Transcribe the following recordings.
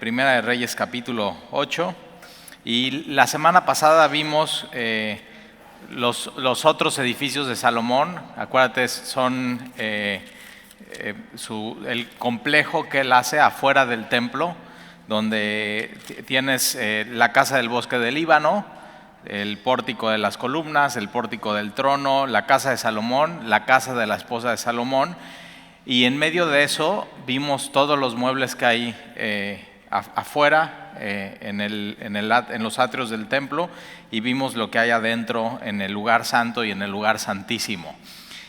Primera de Reyes capítulo 8, y la semana pasada vimos los otros edificios de Salomón. Acuérdate, son el complejo que él hace afuera del templo, donde tienes la casa del bosque del Líbano, el pórtico de las columnas, el pórtico del trono, la casa de Salomón, la casa de la esposa de Salomón, y en medio de eso vimos todos los muebles que hay afuera en los atrios del templo, y vimos lo que hay adentro en el lugar santo y en el lugar santísimo.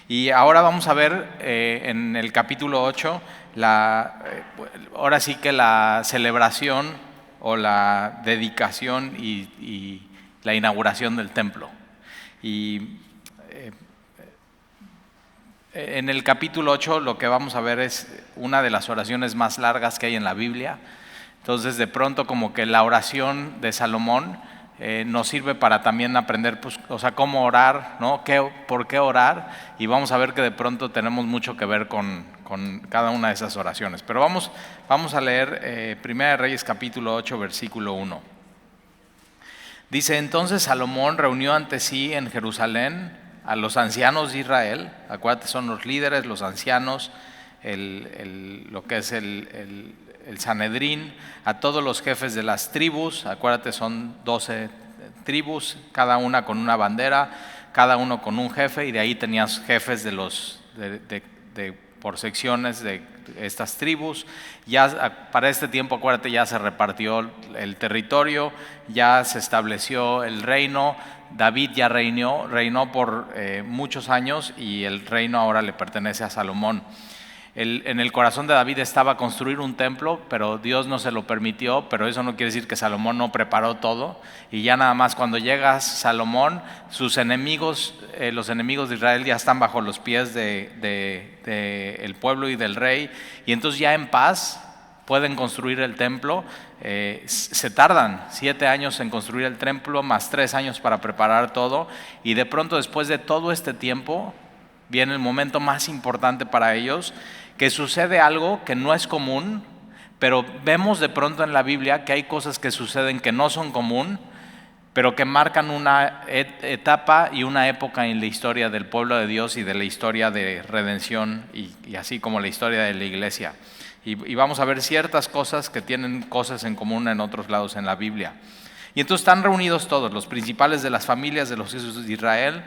Y ahora vamos a ver en el capítulo 8 ahora sí que la celebración o la dedicación y la inauguración del templo. Y en el capítulo 8 lo que vamos a ver es una de las oraciones más largas que hay en la Biblia. Entonces, de pronto, como que la oración de Salomón nos sirve para también aprender, pues, o sea, cómo orar, ¿no? ¿Por qué orar? Y vamos a ver que de pronto tenemos mucho que ver con cada una de esas oraciones. Pero vamos a leer Primera de Reyes capítulo 8, versículo 1. Dice: entonces Salomón reunió ante sí en Jerusalén a los ancianos de Israel. Acuérdate, son los líderes, los ancianos, lo que es el Sanedrín, a todos los jefes de las tribus. Acuérdate, son 12 tribus, cada una con una bandera, cada uno con un jefe, y de ahí tenías jefes por secciones de estas tribus. Ya para este tiempo, acuérdate, ya se repartió el territorio, ya se estableció el reino. David ya reinó por muchos años, y el reino ahora le pertenece a Salomón. En el corazón de David estaba construir un templo, pero Dios no se lo permitió. Pero eso no quiere decir que Salomón no preparó todo, y ya nada más cuando llega Salomón, sus enemigos, los enemigos de Israel, ya están bajo los pies del pueblo y del rey, y entonces ya en paz pueden construir el templo. Se tardan 7 años en construir el templo, más 3 años para preparar todo, y de pronto, después de todo este tiempo, viene el momento más importante para ellos, que sucede algo que no es común. Pero vemos de pronto en la Biblia que hay cosas que suceden que no son común, pero que marcan una etapa y una época en la historia del pueblo de Dios y de la historia de redención, y así como la historia de la iglesia. Y vamos a ver ciertas cosas que tienen cosas en común en otros lados en la Biblia. Y entonces están reunidos todos los principales de las familias de los hijos de Israel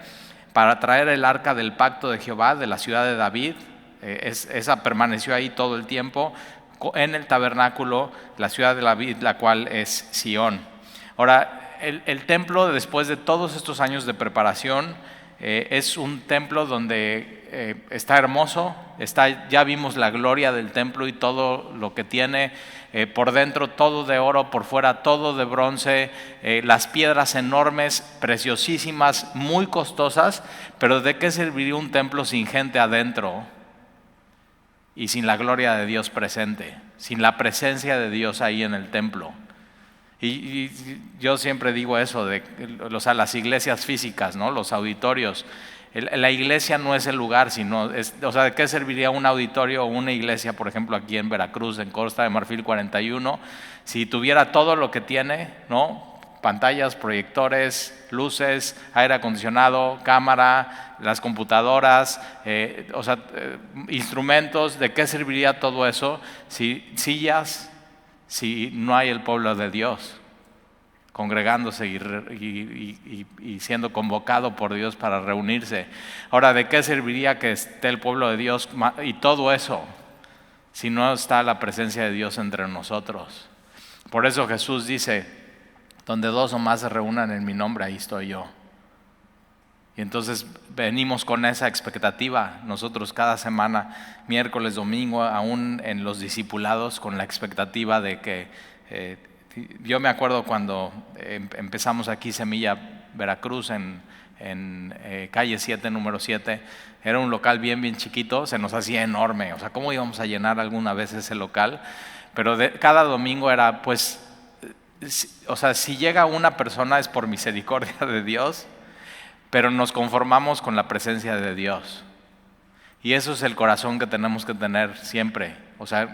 para traer el arca del pacto de Jehová de la ciudad de David. Esa permaneció ahí todo el tiempo en el tabernáculo, la ciudad de David, la cual es Sión. Ahora, el templo, después de todos estos años de preparación, es un templo donde está hermoso. Ya vimos la gloria del templo y todo lo que tiene. Por dentro todo de oro, por fuera todo de bronce, las piedras enormes, preciosísimas, muy costosas. Pero ¿de qué serviría un templo sin gente adentro y sin la gloria de Dios presente, sin la presencia de Dios ahí en el templo? Y yo siempre digo eso, las iglesias físicas, ¿no? Los auditorios. La iglesia no es el lugar, ¿de qué serviría un auditorio o una iglesia, por ejemplo, aquí en Veracruz, en Costa de Marfil 41, si tuviera todo lo que tiene, ¿no? Pantallas, proyectores, luces, aire acondicionado, cámara, las computadoras, instrumentos. ¿De qué serviría todo eso? Sillas, si no hay el pueblo de Dios congregándose y siendo convocado por Dios para reunirse. Ahora, ¿de qué serviría que esté el pueblo de Dios y todo eso si no está la presencia de Dios entre nosotros? Por eso Jesús dice: donde 2 o más se reúnan en mi nombre, ahí estoy yo. Y entonces venimos con esa expectativa nosotros cada semana, miércoles, domingo, aún en los discipulados, con la expectativa de que yo me acuerdo cuando empezamos aquí Semilla Veracruz en calle 7, número 7. Era un local bien chiquito, se nos hacía enorme. O sea, ¿cómo íbamos a llenar alguna vez ese local? Pero cada domingo era, pues, si llega una persona es por misericordia de Dios, pero nos conformamos con la presencia de Dios. Y eso es el corazón que tenemos que tener siempre. O sea,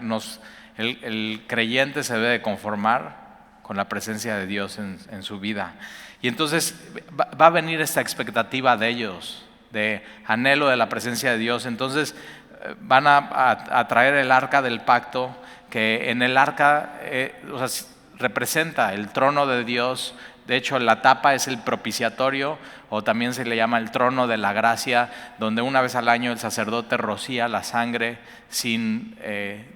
El creyente se debe de conformar con la presencia de Dios en su vida. Y entonces va a venir esta expectativa de ellos, de anhelo de la presencia de Dios. Entonces van a traer el arca del pacto, que en el arca representa el trono de Dios. De hecho, la tapa es el propiciatorio, o también se le llama el trono de la gracia, donde una vez al año el sacerdote rocía la sangre. Sin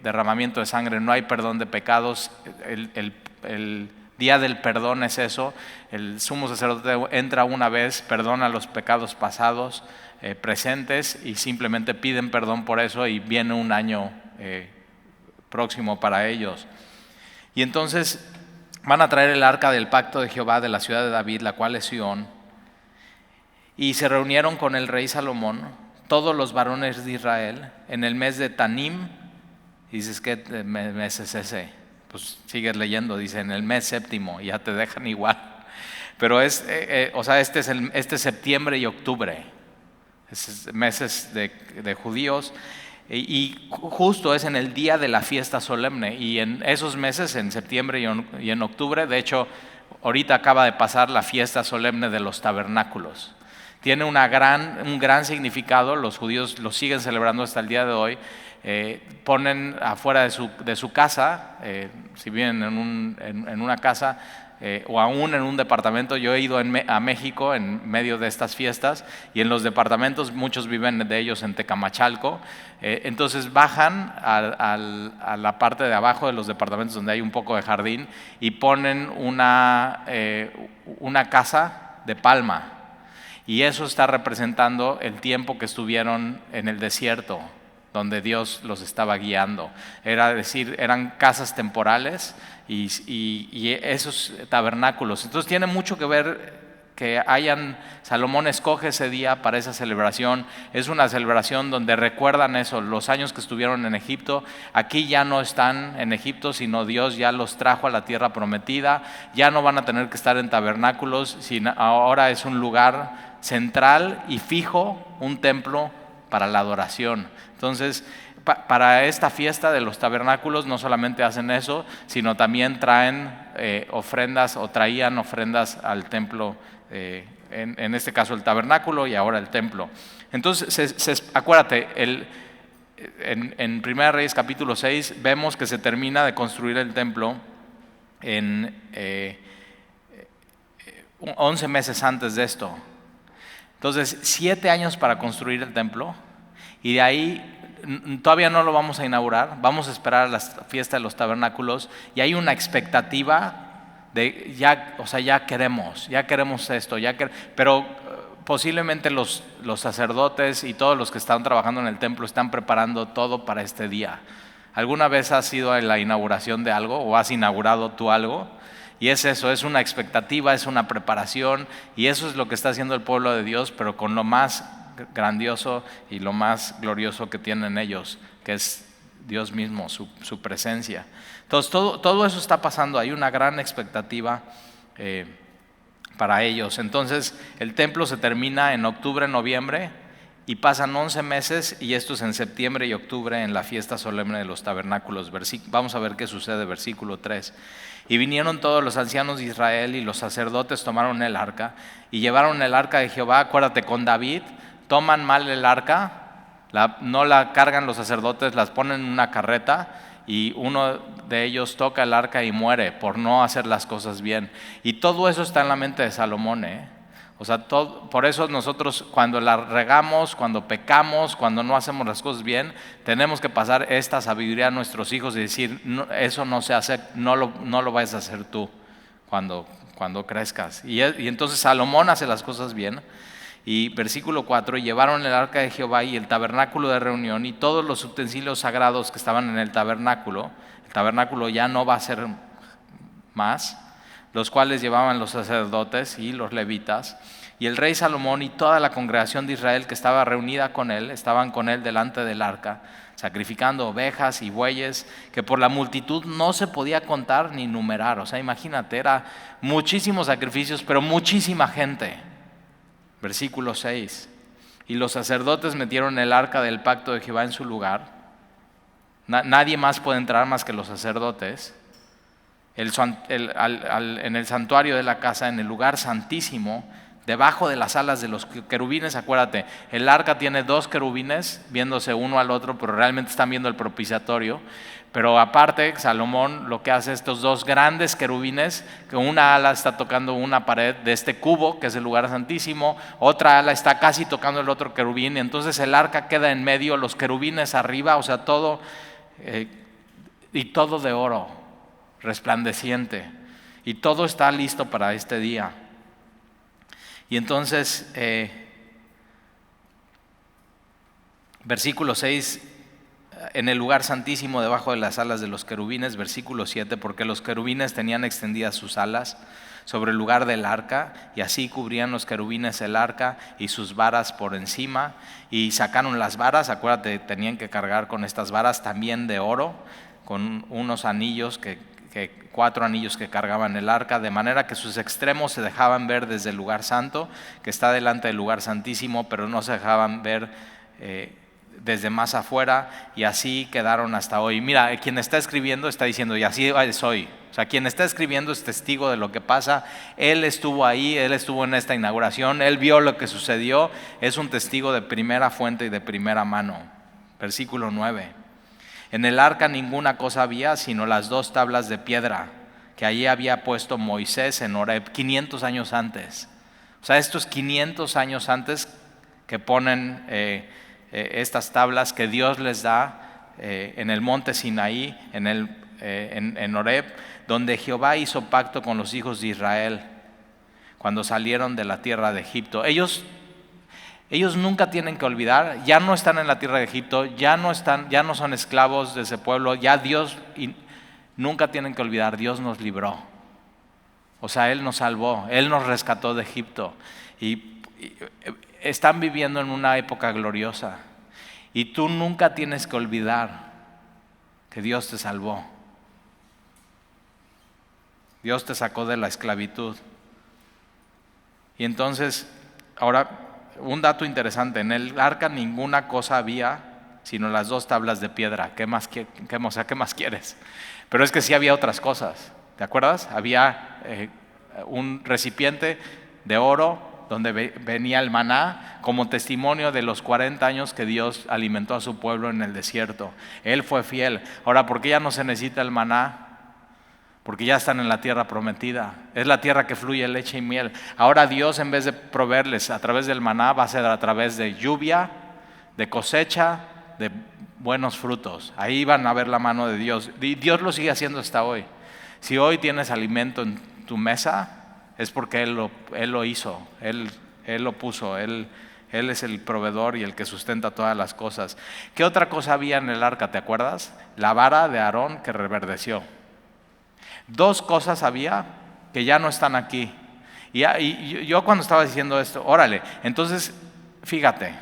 derramamiento de sangre no hay perdón de pecados. El día del perdón es eso. El sumo sacerdote entra una vez, perdona los pecados pasados, presentes, y simplemente piden perdón por eso, y viene un año próximo para ellos. Y entonces van a traer el arca del pacto de Jehová de la ciudad de David, la cual es Sión. Y se reunieron con el rey Salomón todos los varones de Israel en el mes de Tanim. Y dices, ¿qué mes es ese? Pues sigues leyendo, dice en el mes séptimo, y ya te dejan igual. Pero este es septiembre y octubre, meses de judíos. Y justo es en el día de la fiesta solemne, y en esos meses, en septiembre y en octubre, de hecho, ahorita acaba de pasar la fiesta solemne de los tabernáculos. Tiene un gran significado, los judíos lo siguen celebrando hasta el día de hoy. Ponen afuera de su casa, si viven en una casa, o aún en un departamento. Yo he ido a México en medio de estas fiestas, y en los departamentos muchos viven de ellos en Tecamachalco. Entonces bajan a la parte de abajo de los departamentos donde hay un poco de jardín, y ponen una casa de palma, y eso está representando el tiempo que estuvieron en el desierto, donde Dios los estaba guiando. Eran casas temporales y esos tabernáculos. Entonces tiene mucho que ver que Salomón escoge ese día para esa celebración. Es una celebración donde recuerdan eso, los años que estuvieron en Egipto. Aquí ya no están en Egipto, sino Dios ya los trajo a la tierra prometida. Ya no van a tener que estar en tabernáculos, sino ahora es un lugar central y fijo, un templo para la adoración. Entonces, para esta fiesta de los tabernáculos no solamente hacen eso, sino también traen ofrendas, o traían ofrendas al templo, en este caso el tabernáculo y ahora el templo. Entonces, acuérdate, en 1 Reyes capítulo 6 vemos que se termina de construir el templo en 11 meses antes de esto. Entonces, 7 años para construir el templo, y de ahí todavía no lo vamos a inaugurar, vamos a esperar a la fiesta de los tabernáculos, y hay una expectativa de ya queremos esto, pero posiblemente los sacerdotes y todos los que están trabajando en el templo están preparando todo para este día. ¿Alguna vez has ido a la inauguración de algo, o has inaugurado tú algo? Y es eso, es una expectativa, es una preparación, y eso es lo que está haciendo el pueblo de Dios, pero con lo más grandioso y lo más glorioso que tienen ellos, que es Dios mismo, su presencia. Entonces todo eso está pasando, hay una gran expectativa para ellos. Entonces el templo se termina en octubre, noviembre, y pasan 11 meses, y esto es en septiembre y octubre, en la fiesta solemne de los tabernáculos. Vamos a ver qué sucede, versículo 3. Y vinieron todos los ancianos de Israel, y los sacerdotes tomaron el arca y llevaron el arca de Jehová. Acuérdate, con David toman mal el arca, no la cargan los sacerdotes, las ponen en una carreta, y uno de ellos toca el arca y muere por no hacer las cosas bien. Y todo eso está en la mente de Salomón, O sea, por eso nosotros, cuando la regamos, cuando pecamos, cuando no hacemos las cosas bien, tenemos que pasar esta sabiduría a nuestros hijos y decir, no, eso no se hace, no lo vayas a hacer tú cuando crezcas. Y entonces Salomón hace las cosas bien. Y versículo 4, llevaron el arca de Jehová y el tabernáculo de reunión y todos los utensilios sagrados que estaban en el tabernáculo ya no va a ser más, los cuales llevaban los sacerdotes y los levitas. Y el rey Salomón y toda la congregación de Israel que estaba reunida con él, estaban con él delante del arca, sacrificando ovejas y bueyes, que por la multitud no se podía contar ni numerar. O sea, imagínate, era muchísimos sacrificios, pero muchísima gente. Versículo 6. Y los sacerdotes metieron el arca del pacto de Jehová en su lugar, Nadie más puede entrar más que los sacerdotes. En el santuario de la casa, en el lugar santísimo, debajo de las alas de los querubines. Acuérdate, el arca tiene 2 querubines viéndose uno al otro, pero realmente están viendo el propiciatorio. Pero aparte, Salomón lo que hace, estos 2 grandes querubines, que una ala está tocando una pared de este cubo, que es el lugar santísimo, otra ala está casi tocando el otro querubín, y entonces el arca queda en medio, los querubines arriba, o sea, todo, y todo de oro, resplandeciente, y todo está listo para este día. Y entonces, versículo 6, en el lugar santísimo debajo de las alas de los querubines. Versículo 7, porque los querubines tenían extendidas sus alas sobre el lugar del arca, y así cubrían los querubines el arca y sus varas por encima, y sacaron las varas. Acuérdate, tenían que cargar con estas varas también de oro, con unos anillos 4 anillos que cargaban el arca, de manera que sus extremos se dejaban ver desde el lugar santo, que está delante del lugar santísimo, pero no se dejaban ver desde más afuera, y así quedaron hasta hoy. Mira, quien está escribiendo está diciendo, y así es hoy. O sea, quien está escribiendo es testigo de lo que pasa. Él estuvo ahí, él estuvo en esta inauguración, él vio lo que sucedió, es un testigo de primera fuente y de primera mano. Versículo 9. En el arca ninguna cosa había, sino las 2 tablas de piedra que allí había puesto Moisés en Horeb 500 años antes. O sea, estos 500 años antes que ponen estas tablas que Dios les da en el monte Sinaí, en Horeb, donde Jehová hizo pacto con los hijos de Israel cuando salieron de la tierra de Egipto. Ellos nunca tienen que olvidar, ya no están en la tierra de Egipto, ya no son esclavos de ese pueblo, ya Dios, y nunca tienen que olvidar, Dios nos libró. O sea, Él nos salvó, Él nos rescató de Egipto, y están viviendo en una época gloriosa, y tú nunca tienes que olvidar que Dios te salvó. Dios te sacó de la esclavitud. Y entonces, ahora, un dato interesante, en el arca ninguna cosa había sino las 2 tablas de piedra. ¿Qué más quieres? Pero es que sí había otras cosas, ¿te acuerdas? Había un recipiente de oro donde venía el maná como testimonio de los 40 años que Dios alimentó a su pueblo en el desierto. Él fue fiel. Ahora, ¿por qué ya no se necesita el maná? Porque ya están en la tierra prometida. Es la tierra que fluye leche y miel. Ahora Dios, en vez de proveerles a través del maná, va a ser a través de lluvia, de cosecha, de buenos frutos. Ahí van a ver la mano de Dios. Y Dios lo sigue haciendo hasta hoy. Si hoy tienes alimento en tu mesa, es porque Él lo hizo, Él lo puso, Él es el proveedor y el que sustenta todas las cosas. ¿Qué otra cosa había en el arca, te acuerdas? La vara de Aarón que reverdeció. 2 cosas había que ya no están aquí. Y yo cuando estaba diciendo esto, órale, entonces, fíjate,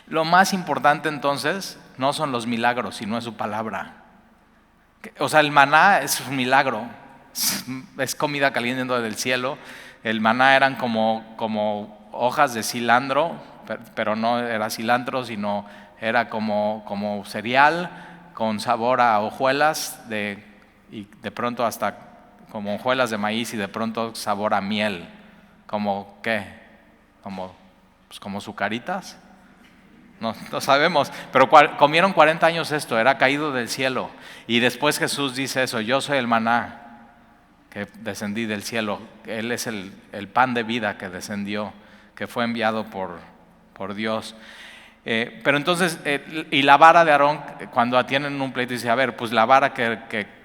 lo más importante entonces no son los milagros, sino es su palabra. O sea, el maná es un milagro, es comida caliente del cielo. El maná eran como hojas de cilantro, pero no era cilantro, sino era como cereal con sabor a hojuelas y de pronto hasta como hojuelas de maíz, y de pronto sabor a miel. ¿Como qué? Como sucaritas. No sabemos, pero comieron 40 años esto, era caído del cielo. Y después Jesús dice eso: yo soy el maná que descendí del cielo. Él es el pan de vida que descendió, que fue enviado por Dios. Pero entonces, y la vara de Aarón, cuando tienen un pleito, dice, a ver, pues la vara que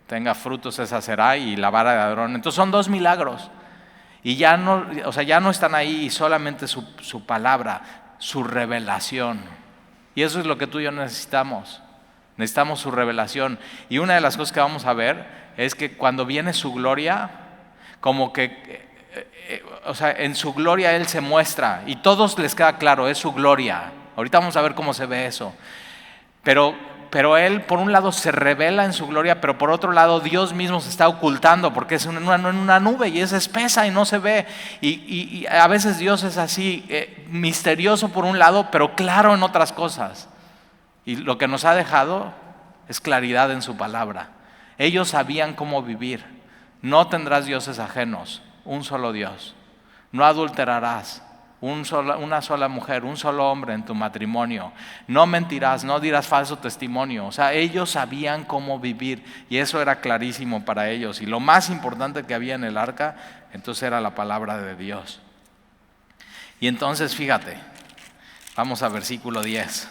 tenga frutos esa será, y la vara de Aarón. Entonces son 2 milagros. Y ya no están ahí, y solamente su palabra, su revelación. Y eso es lo que tú y yo necesitamos. Necesitamos su revelación. Y una de las cosas que vamos a ver es que cuando viene su gloria, como que, en su gloria Él se muestra, y todos les queda claro, es su gloria. Ahorita vamos a ver cómo se ve eso. Pero Él, por un lado, se revela en su gloria, pero por otro lado, Dios mismo se está ocultando, porque es en una nube y es espesa y no se ve. Y a veces Dios es así, misterioso por un lado, pero claro en otras cosas. Y lo que nos ha dejado es claridad en su palabra. Ellos sabían cómo vivir. No tendrás dioses ajenos, un solo Dios. No adulterarás, una sola mujer, un solo hombre en tu matrimonio. No mentirás, no dirás falso testimonio. O sea, ellos sabían cómo vivir y eso era clarísimo para ellos. Y lo más importante que había en el arca, entonces era la palabra de Dios. Y entonces fíjate, vamos a versículo 10.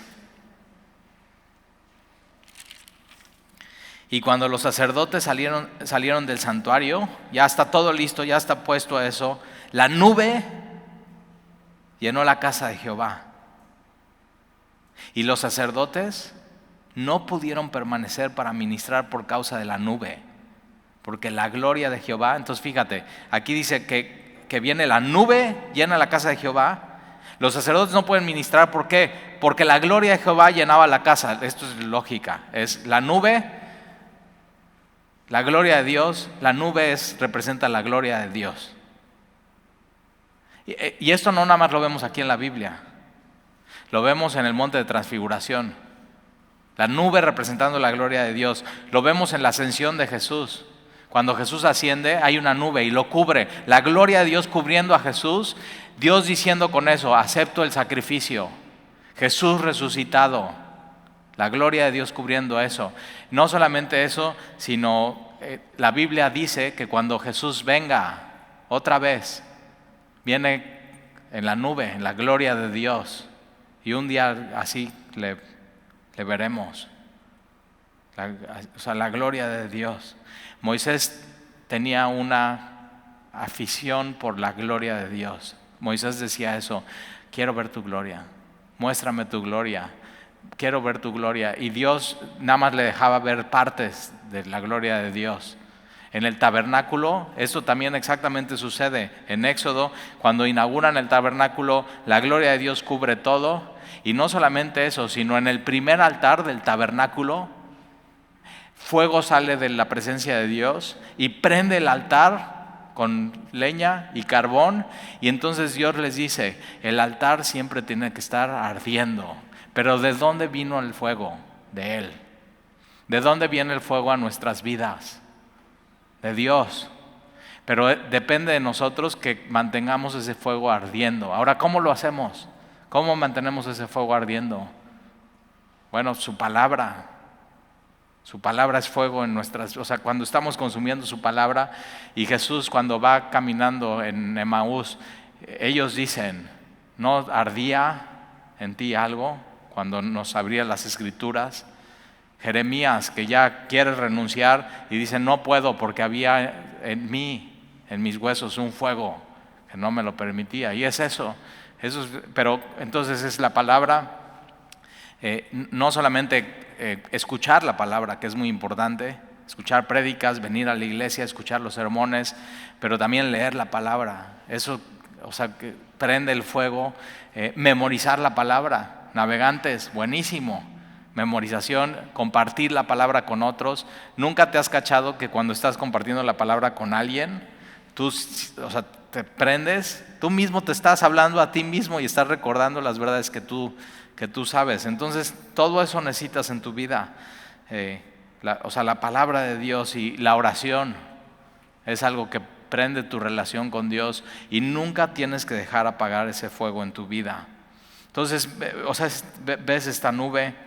Y cuando los sacerdotes salieron del santuario, ya está todo listo, ya está puesto eso, la nube llenó la casa de Jehová. Y los sacerdotes no pudieron permanecer para ministrar por causa de la nube, porque la gloria de Jehová, entonces fíjate, aquí dice que viene la nube, llena la casa de Jehová. Los sacerdotes no pueden ministrar, ¿por qué? Porque la gloria de Jehová llenaba la casa. Esto es lógica, es la nube, la gloria de Dios, la nube representa la gloria de Dios. Y esto no nada más lo vemos aquí en la Biblia, lo vemos en el monte de transfiguración. La nube representando la gloria de Dios. Lo vemos en la ascensión de Jesús. Cuando Jesús asciende hay una nube y lo cubre. La gloria de Dios cubriendo a Jesús. Dios diciendo con eso, acepto el sacrificio. Jesús resucitado. La gloria de Dios cubriendo eso. No solamente eso, sino la Biblia dice que cuando Jesús venga otra vez, viene en la nube, en la gloria de Dios. Y un día así le veremos. La gloria de Dios. Moisés tenía una afición por la gloria de Dios. Moisés decía eso, quiero ver tu gloria, muéstrame tu gloria, quiero ver tu gloria. Y Dios nada más le dejaba ver partes de la gloria de Dios. En el tabernáculo, esto también exactamente sucede. En Éxodo, cuando inauguran el tabernáculo, la gloria de Dios cubre todo. Y no solamente eso, sino en el primer altar del tabernáculo, fuego sale de la presencia de Dios y prende el altar con leña y carbón. Y entonces Dios les dice, el altar siempre tiene que estar ardiendo. Pero ¿de dónde vino el fuego? De Él. ¿De dónde viene el fuego a nuestras vidas? De Dios. Pero depende de nosotros que mantengamos ese fuego ardiendo. Ahora, ¿cómo lo hacemos? ¿Cómo mantenemos ese fuego ardiendo? Bueno, su palabra. Su palabra es fuego en nuestras, o sea, cuando estamos consumiendo su palabra. Y Jesús, cuando va caminando en Emaús, ellos dicen, ¿no ardía en ti algo cuando nos abría las escrituras? Jeremías, que ya quiere renunciar y dice, no puedo porque había en mí, en mis huesos, un fuego que no me lo permitía. Y es eso pero entonces es la palabra, no solamente escuchar la palabra, que es muy importante, escuchar prédicas, venir a la iglesia, escuchar los sermones, pero también leer la palabra. Eso, o sea, que prende el fuego. Memorizar la palabra, navegantes, buenísimo. Memorización, compartir la palabra con otros. ¿Nunca te has cachado que cuando estás compartiendo la palabra con alguien, tú, o sea, te prendes, tú mismo te estás hablando a ti mismo y estás recordando las verdades que tú sabes? Entonces, todo eso necesitas en tu vida. La palabra de Dios y la oración es algo que prende tu relación con Dios y nunca tienes que dejar apagar ese fuego en tu vida. Entonces, ves esta nube.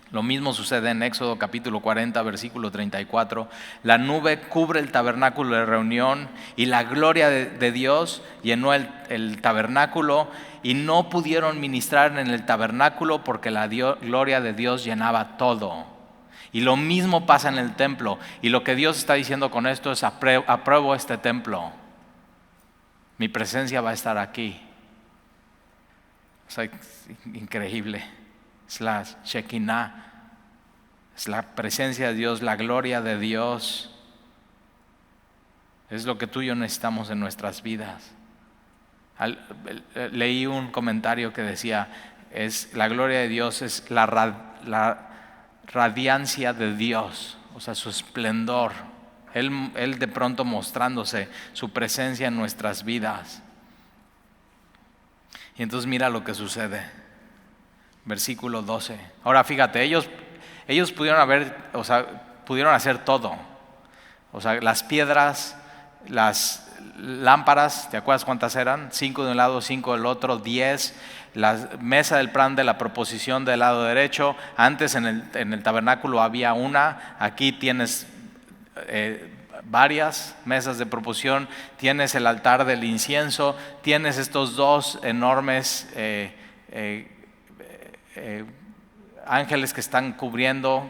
Lo mismo sucede en Éxodo capítulo 40, versículo 34. La nube cubre el tabernáculo de reunión y la gloria de Dios llenó el tabernáculo y no pudieron ministrar en el tabernáculo porque la gloria de Dios llenaba todo. Y lo mismo pasa en el templo. Y lo que Dios está diciendo con esto es, apruebo este templo. Mi presencia va a estar aquí. O sea, increíble. Es la Shekinah, es la presencia de Dios, la gloria de Dios. Es lo que tú y yo necesitamos en nuestras vidas. Leí un comentario que decía, la gloria de Dios es la radiancia de Dios, o sea, su esplendor. Él de pronto mostrándose, su presencia en nuestras vidas. Y entonces mira lo que sucede. Versículo 12. Ahora fíjate, ellos Ellos pudieron hacer todo. O sea, las piedras, las lámparas, ¿te acuerdas cuántas eran? 5 de un lado, 5 del otro, 10. La mesa del plan de la proposición del lado derecho. Antes en el tabernáculo había una, aquí tienes varias mesas de proposición, tienes el altar del incienso, tienes estos dos enormes ángeles que están cubriendo.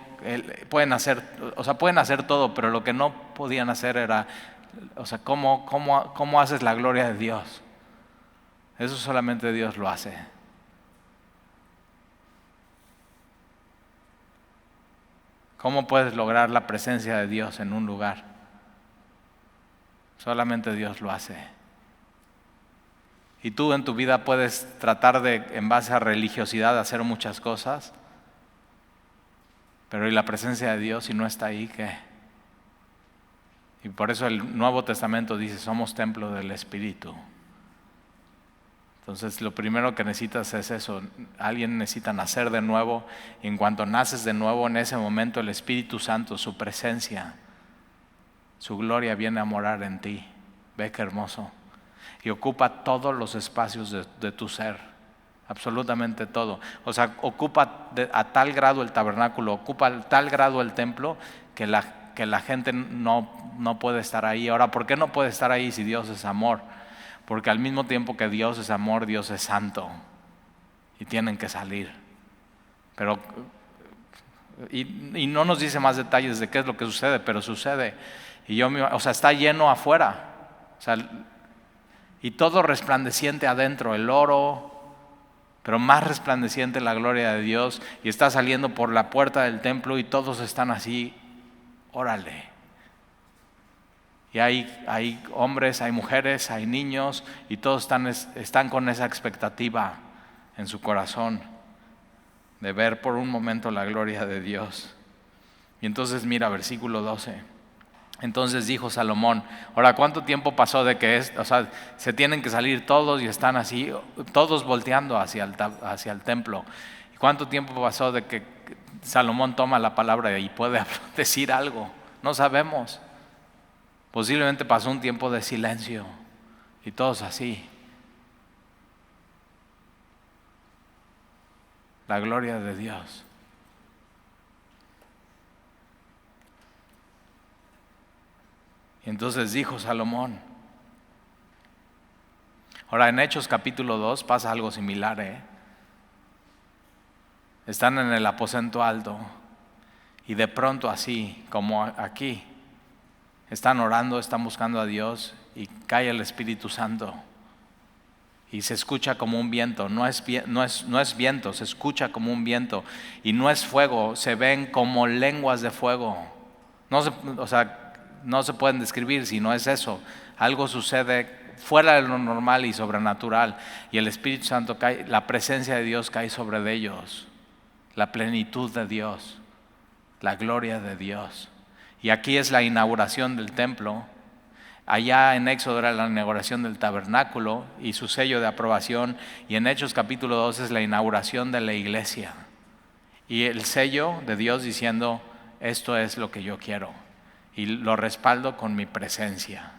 Pueden hacer todo, pero lo que no podían hacer era, ¿cómo haces la gloria de Dios? Eso solamente Dios lo hace. ¿Cómo puedes lograr la presencia de Dios en un lugar? Solamente Dios lo hace. Y tú en tu vida puedes tratar de, en base a religiosidad, hacer muchas cosas, pero ¿y la presencia de Dios si no está ahí, qué? Y por eso el Nuevo Testamento dice, somos templo del Espíritu. Entonces lo primero que necesitas es eso. Alguien necesita nacer de nuevo, y en cuanto naces de nuevo, en ese momento el Espíritu Santo, su presencia, su gloria viene a morar en ti. Ve qué hermoso. Y ocupa todos los espacios de tu ser, absolutamente todo. O sea, ocupa a tal grado el tabernáculo, ocupa a tal grado el templo que la gente no puede estar ahí. Ahora, ¿por qué no puede estar ahí si Dios es amor? Porque al mismo tiempo que Dios es amor, Dios es santo. Y tienen que salir. Pero, y no nos dice más detalles de qué es lo que sucede, pero sucede. Y está lleno afuera. Y todo resplandeciente adentro, el oro, pero más resplandeciente la gloria de Dios. Y está saliendo por la puerta del templo y todos están así, órale. Y hay hombres, hay mujeres, hay niños, y todos están con esa expectativa en su corazón de ver por un momento la gloria de Dios. Y entonces mira, versículo 12. Entonces dijo Salomón, ahora ¿cuánto tiempo pasó de que se tienen que salir todos y están así, todos volteando hacia el templo? ¿Cuánto tiempo pasó de que Salomón toma la palabra y puede decir algo? No sabemos. Posiblemente pasó un tiempo de silencio y todos así. La gloria de Dios. Y entonces dijo Salomón. Ahora en Hechos capítulo 2 pasa algo similar. Están en el aposento alto y de pronto así, como aquí, están orando, están buscando a Dios y cae el Espíritu Santo y se escucha como un viento. No es viento, se escucha como un viento y no es fuego, se ven como lenguas de fuego. No se pueden describir si no es eso. Algo sucede fuera de lo normal y sobrenatural y el Espíritu Santo cae, la presencia de Dios cae sobre ellos, la plenitud de Dios, la gloria de Dios. Y aquí es la inauguración del templo. Allá en Éxodo era la inauguración del tabernáculo y su sello de aprobación. Y en Hechos capítulo 2 es la inauguración de la iglesia. Y el sello de Dios diciendo, esto es lo que yo quiero. Y lo respaldo con mi presencia.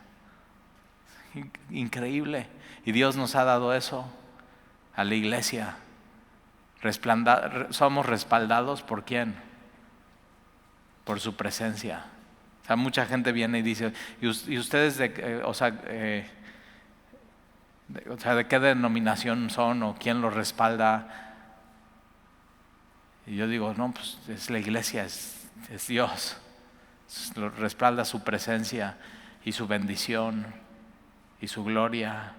Increíble. Y Dios nos ha dado eso a la iglesia. Somos respaldados ¿por quién? Por su presencia. Mucha gente viene y dice, ¿y ustedes de qué denominación son o quién los respalda? Y yo digo, no, pues es la iglesia, es Dios. Lo respalda su presencia y su bendición y su gloria.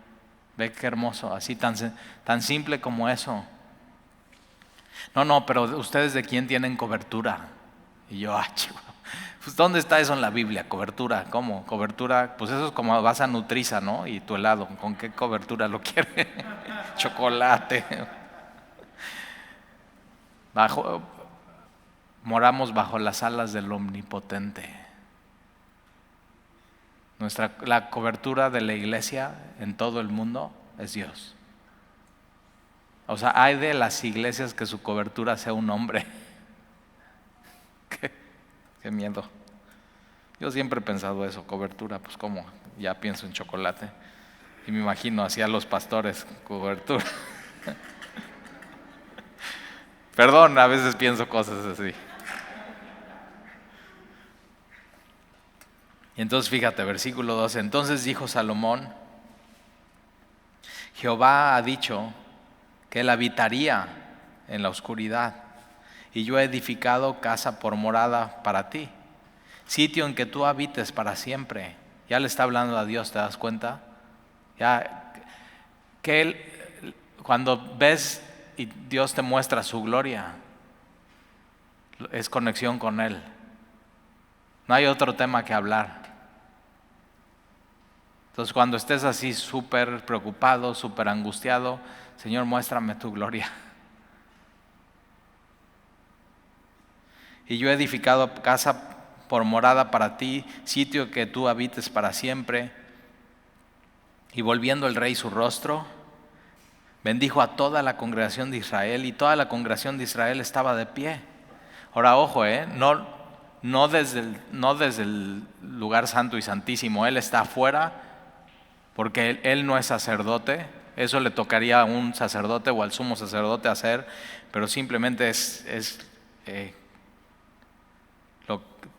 Ve qué hermoso, así tan simple como eso. No, pero ustedes de quién tienen cobertura. Y yo, pues ¿dónde está eso en la Biblia? Cobertura, ¿cómo? Cobertura, pues eso es como vas a Nutriza, ¿no? Y tu helado, ¿con qué cobertura lo quieres? Chocolate. Moramos bajo las alas del Omnipotente. La cobertura de la iglesia en todo el mundo es Dios. Hay de las iglesias que su cobertura sea un hombre. Qué miedo. Yo siempre he pensado eso, cobertura, pues cómo, ya pienso en chocolate. Y me imagino así a los pastores, cobertura. Perdón, a veces pienso cosas así. Y entonces fíjate, versículo 12. Entonces dijo Salomón: Jehová ha dicho que él habitaría en la oscuridad, y yo he edificado casa por morada para ti, sitio en que tú habites para siempre. Ya le está hablando a Dios, ¿te das cuenta? Ya que él, cuando ves y Dios te muestra su gloria, es conexión con Él. No hay otro tema que hablar. Entonces cuando estés así súper preocupado, súper angustiado, Señor, muéstrame tu gloria. Y yo he edificado casa por morada para ti, sitio que tú habites para siempre. Y volviendo el rey su rostro, bendijo a toda la congregación de Israel, y toda la congregación de Israel estaba de pie. Ahora ojo, no desde el lugar santo y santísimo, él está afuera porque él no es sacerdote. Eso le tocaría a un sacerdote o al sumo sacerdote hacer, pero simplemente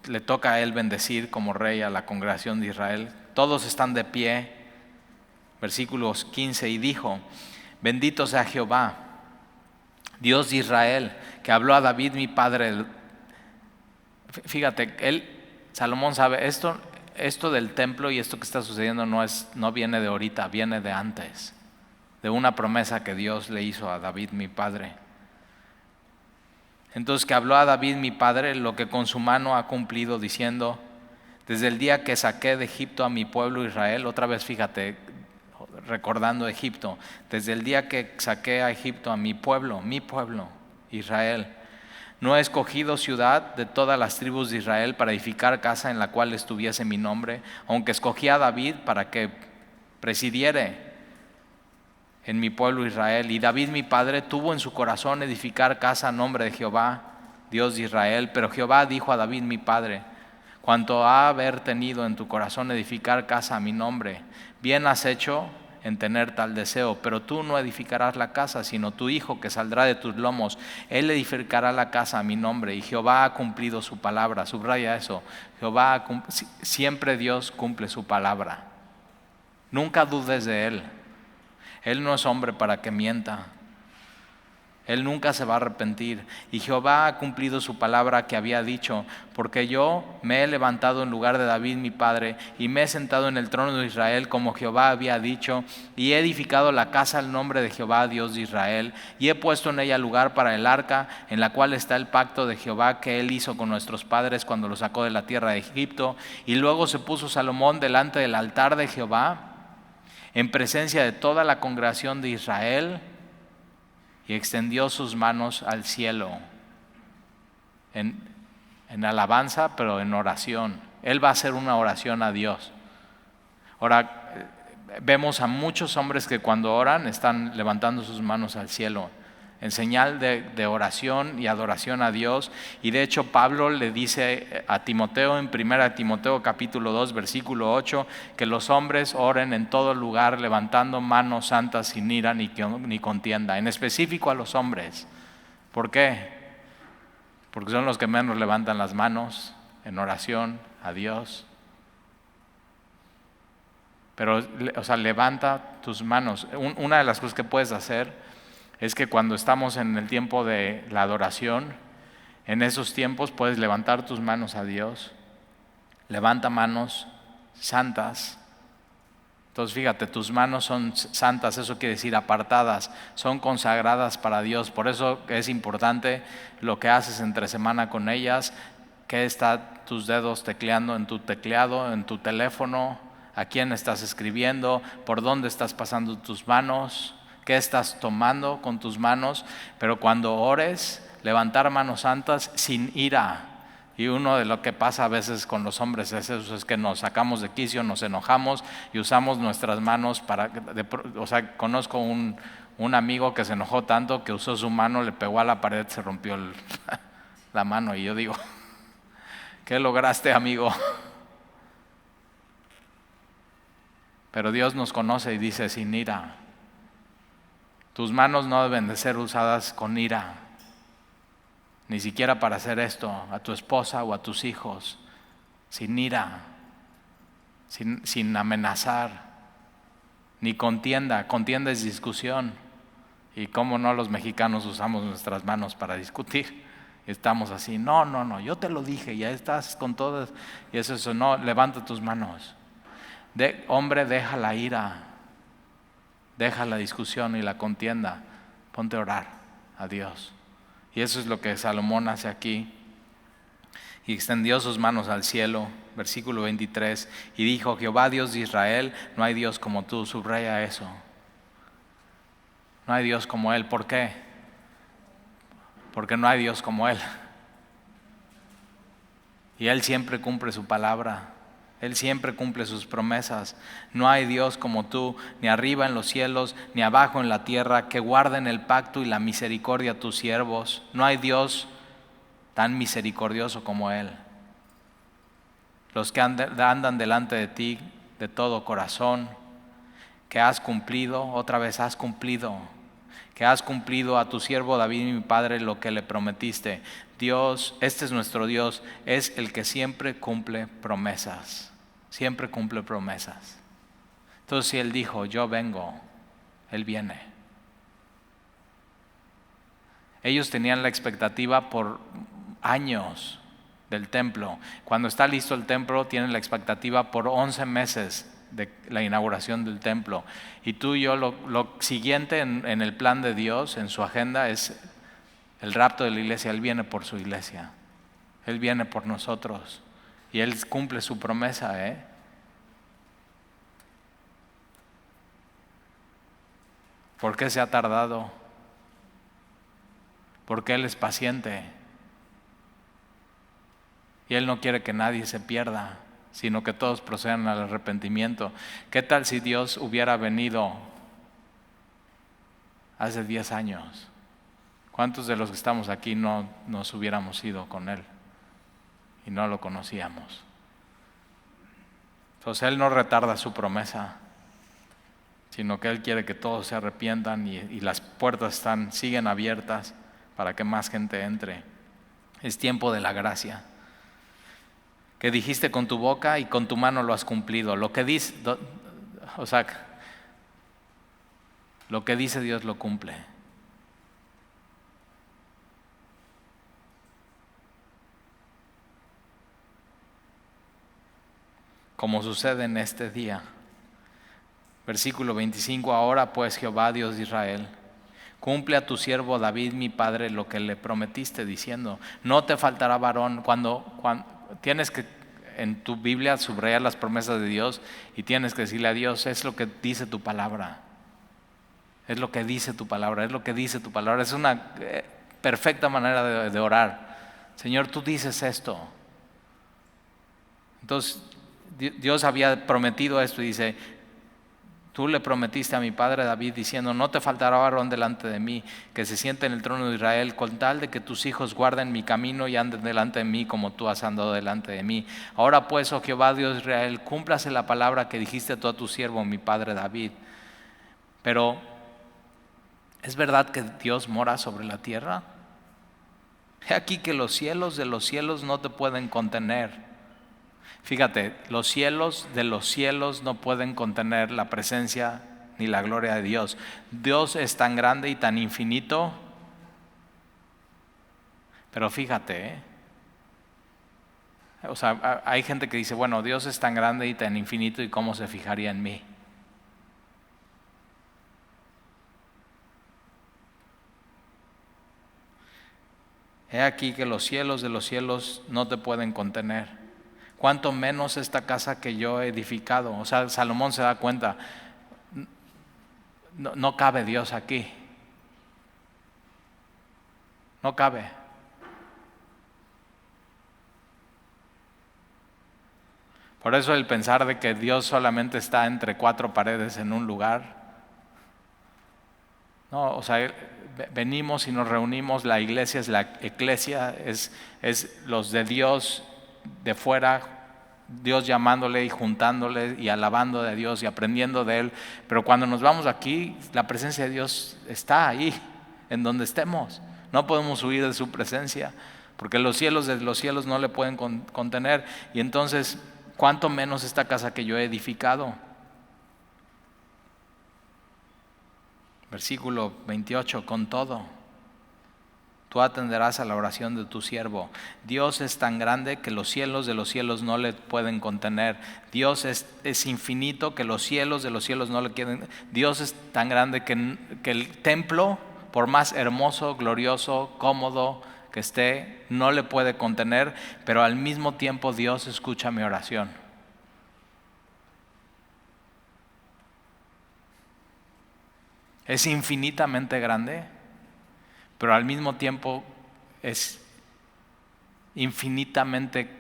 le toca a él bendecir como rey a la congregación de Israel. Todos están de pie. Versículos 15, y dijo: bendito sea Jehová, Dios de Israel, que habló a David mi padre. Fíjate, Salomón sabe esto del templo y esto que está sucediendo no viene de ahorita, viene de antes, de una promesa que Dios le hizo a David mi padre. Entonces, que habló a David mi padre lo que con su mano ha cumplido, diciendo: desde el día que saqué de Egipto a mi pueblo Israel. Otra vez fíjate, recordando Egipto, desde el día que saqué a Egipto a mi pueblo Israel, no he escogido ciudad de todas las tribus de Israel para edificar casa en la cual estuviese mi nombre, aunque escogí a David para que presidiere en mi pueblo Israel. Y David mi padre tuvo en su corazón edificar casa a nombre de Jehová, Dios de Israel. Pero Jehová dijo a David mi padre: cuanto a haber tenido en tu corazón edificar casa a mi nombre, bien has hecho en tener tal deseo, pero tú no edificarás la casa, sino tu hijo que saldrá de tus lomos, él edificará la casa a mi nombre. Y Jehová ha cumplido su palabra. Subraya eso. Siempre Dios cumple su palabra. Nunca dudes de Él. Él no es hombre para que mienta. Él nunca se va a arrepentir. Y Jehová ha cumplido su palabra que había dicho, porque yo me he levantado en lugar de David mi padre, y me he sentado en el trono de Israel como Jehová había dicho, y he edificado la casa al nombre de Jehová, Dios de Israel, y he puesto en ella lugar para el arca, en la cual está el pacto de Jehová que él hizo con nuestros padres cuando los sacó de la tierra de Egipto. Y luego se puso Salomón delante del altar de Jehová, en presencia de toda la congregación de Israel, y extendió sus manos al cielo en alabanza, pero en oración. Él va a hacer una oración a Dios. Ahora, vemos a muchos hombres que cuando oran están levantando sus manos al cielo en señal de oración y adoración a Dios. Y de hecho Pablo le dice a Timoteo en 1 Timoteo capítulo 2 versículo 8 que los hombres oren en todo lugar levantando manos santas sin ira ni contienda. En específico a los hombres. ¿Por qué? Porque son los que menos levantan las manos en oración a Dios. Pero, levanta tus manos. Una de las cosas que puedes hacer es que cuando estamos en el tiempo de la adoración, en esos tiempos puedes levantar tus manos a Dios. Levanta manos santas. Entonces fíjate, tus manos son santas, eso quiere decir apartadas, son consagradas para Dios. Por eso es importante lo que haces entre semana con ellas, que están tus dedos tecleando en tu teclado, en tu teléfono, a quién estás escribiendo, por dónde estás pasando tus manos, qué estás tomando con tus manos. Pero cuando ores, levantar manos santas sin ira. Y uno de lo que pasa a veces con los hombres es eso, es que nos sacamos de quicio, nos enojamos y usamos nuestras manos conozco un amigo que se enojó tanto que usó su mano, le pegó a la pared, se rompió la mano. Y yo digo, ¿Qué lograste, amigo? Pero Dios nos conoce y dice sin ira. Tus manos no deben de ser usadas con ira, ni siquiera para hacer esto a tu esposa o a tus hijos, sin ira, sin amenazar, ni contienda. Contienda es discusión. Y cómo no, los mexicanos usamos nuestras manos para discutir. Estamos así, no, yo te lo dije, ya estás con todas. Y eso, no, levanta tus manos. Hombre, deja la ira, deja la discusión y la contienda, ponte a orar a Dios. Y eso es lo que Salomón hace aquí. Y extendió sus manos al cielo, versículo 23, y dijo: Jehová Dios de Israel, no hay Dios como tú. Subraya eso. No hay Dios como Él. ¿Por qué? Porque no hay Dios como Él. Y Él siempre cumple su palabra. Él siempre cumple sus promesas. No hay Dios como tú, ni arriba en los cielos, ni abajo en la tierra, que guarden el pacto y la misericordia a tus siervos. No hay Dios tan misericordioso como Él. Los que andan delante de ti de todo corazón, que has cumplido, otra vez has cumplido, que has cumplido a tu siervo David, mi padre, lo que le prometiste. Dios, este es nuestro Dios, es el que siempre cumple promesas. Siempre cumple promesas. Entonces, si Él dijo, yo vengo, Él viene. Ellos tenían la expectativa por años del templo. Cuando está listo el templo, tienen la expectativa por 11 meses de la inauguración del templo. Y tú y yo, lo siguiente en el plan de Dios, en su agenda, es el rapto de la iglesia. Él viene por su iglesia. Él viene por nosotros. Y Él cumple su promesa, ¿Por qué se ha tardado? Porque Él es paciente. Y Él no quiere que nadie se pierda, sino que todos procedan al arrepentimiento. ¿Qué tal si Dios hubiera venido hace 10 años? ¿Cuántos de los que estamos aquí no nos hubiéramos ido con Él y no lo conocíamos? Entonces Él no retarda su promesa, sino que Él quiere que todos se arrepientan y las puertas siguen abiertas para que más gente entre. Es tiempo de la gracia. Que dijiste con tu boca y con tu mano lo has cumplido. Lo que dice Dios lo cumple. Como sucede en este día. Versículo 25, ahora pues Jehová Dios de Israel, cumple a tu siervo David mi padre lo que le prometiste, diciendo, no te faltará varón. Cuando tienes que en tu Biblia subrayar las promesas de Dios y tienes que decirle a Dios, es lo que dice tu palabra. Es lo que dice tu palabra, es lo que dice tu palabra. Es una perfecta manera de orar. Señor, tú dices esto. Entonces, Dios había prometido esto y dice, tú le prometiste a mi padre David diciendo, no te faltará varón delante de mí que se siente en el trono de Israel, con tal de que tus hijos guarden mi camino y anden delante de mí como tú has andado delante de mí. Ahora pues, oh Jehová Dios de Israel, cúmplase la palabra que dijiste tú a tu siervo mi padre David. Pero, ¿es verdad que Dios mora sobre la tierra? He aquí que los cielos de los cielos no te pueden contener. Fíjate, los cielos de los cielos no pueden contener la presencia ni la gloria de Dios. Dios es tan grande y tan infinito. Pero fíjate, hay gente que dice, bueno, Dios es tan grande y tan infinito, ¿y cómo se fijaría en mí? He aquí que los cielos de los cielos no te pueden contener. Cuánto menos esta casa que yo he edificado. Salomón se da cuenta, no cabe Dios aquí. No cabe. Por eso el pensar de que Dios solamente está entre 4 paredes en un lugar. No, venimos y nos reunimos, la iglesia es la eclesia, es los de Dios de fuera, Dios llamándole y juntándole y alabando de Dios y aprendiendo de Él. Pero cuando nos vamos aquí, la presencia de Dios está ahí, en donde estemos. No podemos huir de su presencia, porque los cielos de los cielos no le pueden contener. Y entonces, ¿cuánto menos esta casa que yo he edificado? Versículo 28, con todo, tú atenderás a la oración de tu siervo. Dios es tan grande que los cielos de los cielos no le pueden contener. Dios es infinito que los cielos de los cielos no le quieren. Dios es tan grande que el templo, por más hermoso, glorioso, cómodo que esté, no le puede contener, pero al mismo tiempo Dios escucha mi oración. Es infinitamente grande, pero al mismo tiempo es infinitamente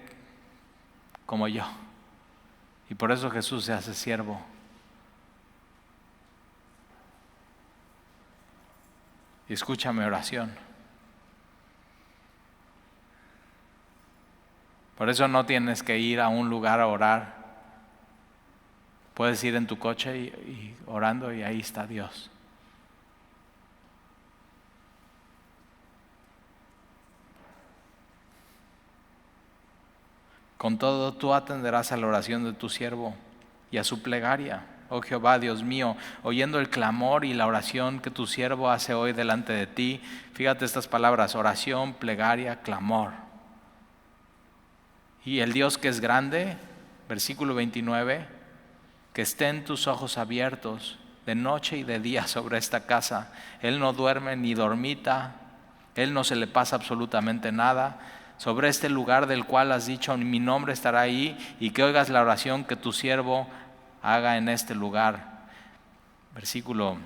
como yo. Y por eso Jesús se hace siervo. Y escucha mi oración. Por eso no tienes que ir a un lugar a orar. Puedes ir en tu coche y orando, y ahí está Dios. Con todo, tú atenderás a la oración de tu siervo y a su plegaria, oh Jehová, Dios mío, oyendo el clamor y la oración que tu siervo hace hoy delante de ti. Fíjate estas palabras: oración, plegaria, clamor. Y el Dios que es grande, versículo 29, que estén tus ojos abiertos de noche y de día sobre esta casa. Él no duerme ni dormita, Él no se le pasa absolutamente nada. Sobre este lugar del cual has dicho, mi nombre estará ahí, y que oigas la oración que tu siervo haga en este lugar. Versículo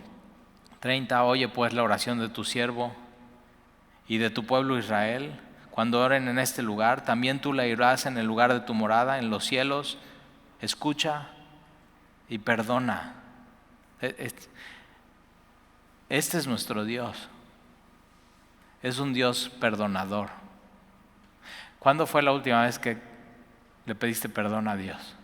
30, oye pues la oración de tu siervo y de tu pueblo Israel, cuando oren en este lugar. También tú la oirás en el lugar de tu morada, en los cielos. Escucha y perdona. Este es nuestro Dios. Es un Dios perdonador. ¿Cuándo fue la última vez que le pediste perdón a Dios?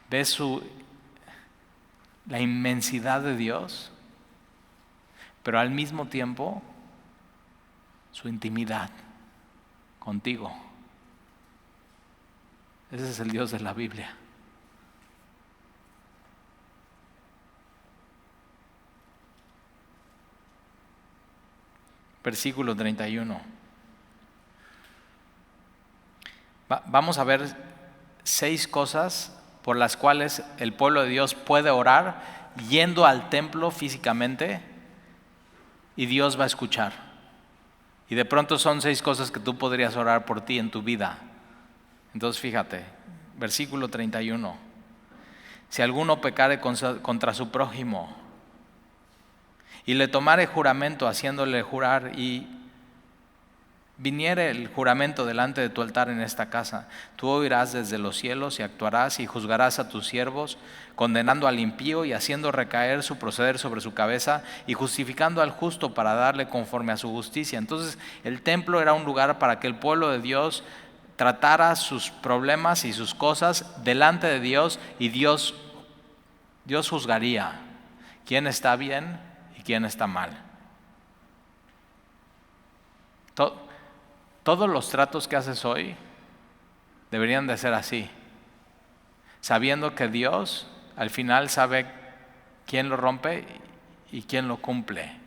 ¿Ves la inmensidad de Dios? Pero al mismo tiempo su intimidad contigo. Ese es el Dios de la Biblia. Versículo 31. Vamos a ver 6 cosas por las cuales el pueblo de Dios puede orar yendo al templo físicamente, y Dios va a escuchar. Y de pronto son 6 cosas que tú podrías orar por ti en tu vida. Entonces fíjate, versículo 31. Si alguno pecare contra su prójimo y le tomare juramento haciéndole jurar, y viniere el juramento delante de tu altar en esta casa, tú oirás desde los cielos y actuarás y juzgarás a tus siervos, condenando al impío y haciendo recaer su proceder sobre su cabeza, y justificando al justo para darle conforme a su justicia. Entonces el templo era un lugar para que el pueblo de Dios tratara sus problemas y sus cosas delante de Dios, y Dios juzgaría quién está bien y quién está mal. Todos los tratos que haces hoy deberían de ser así, sabiendo que Dios al final sabe quién lo rompe y quién lo cumple.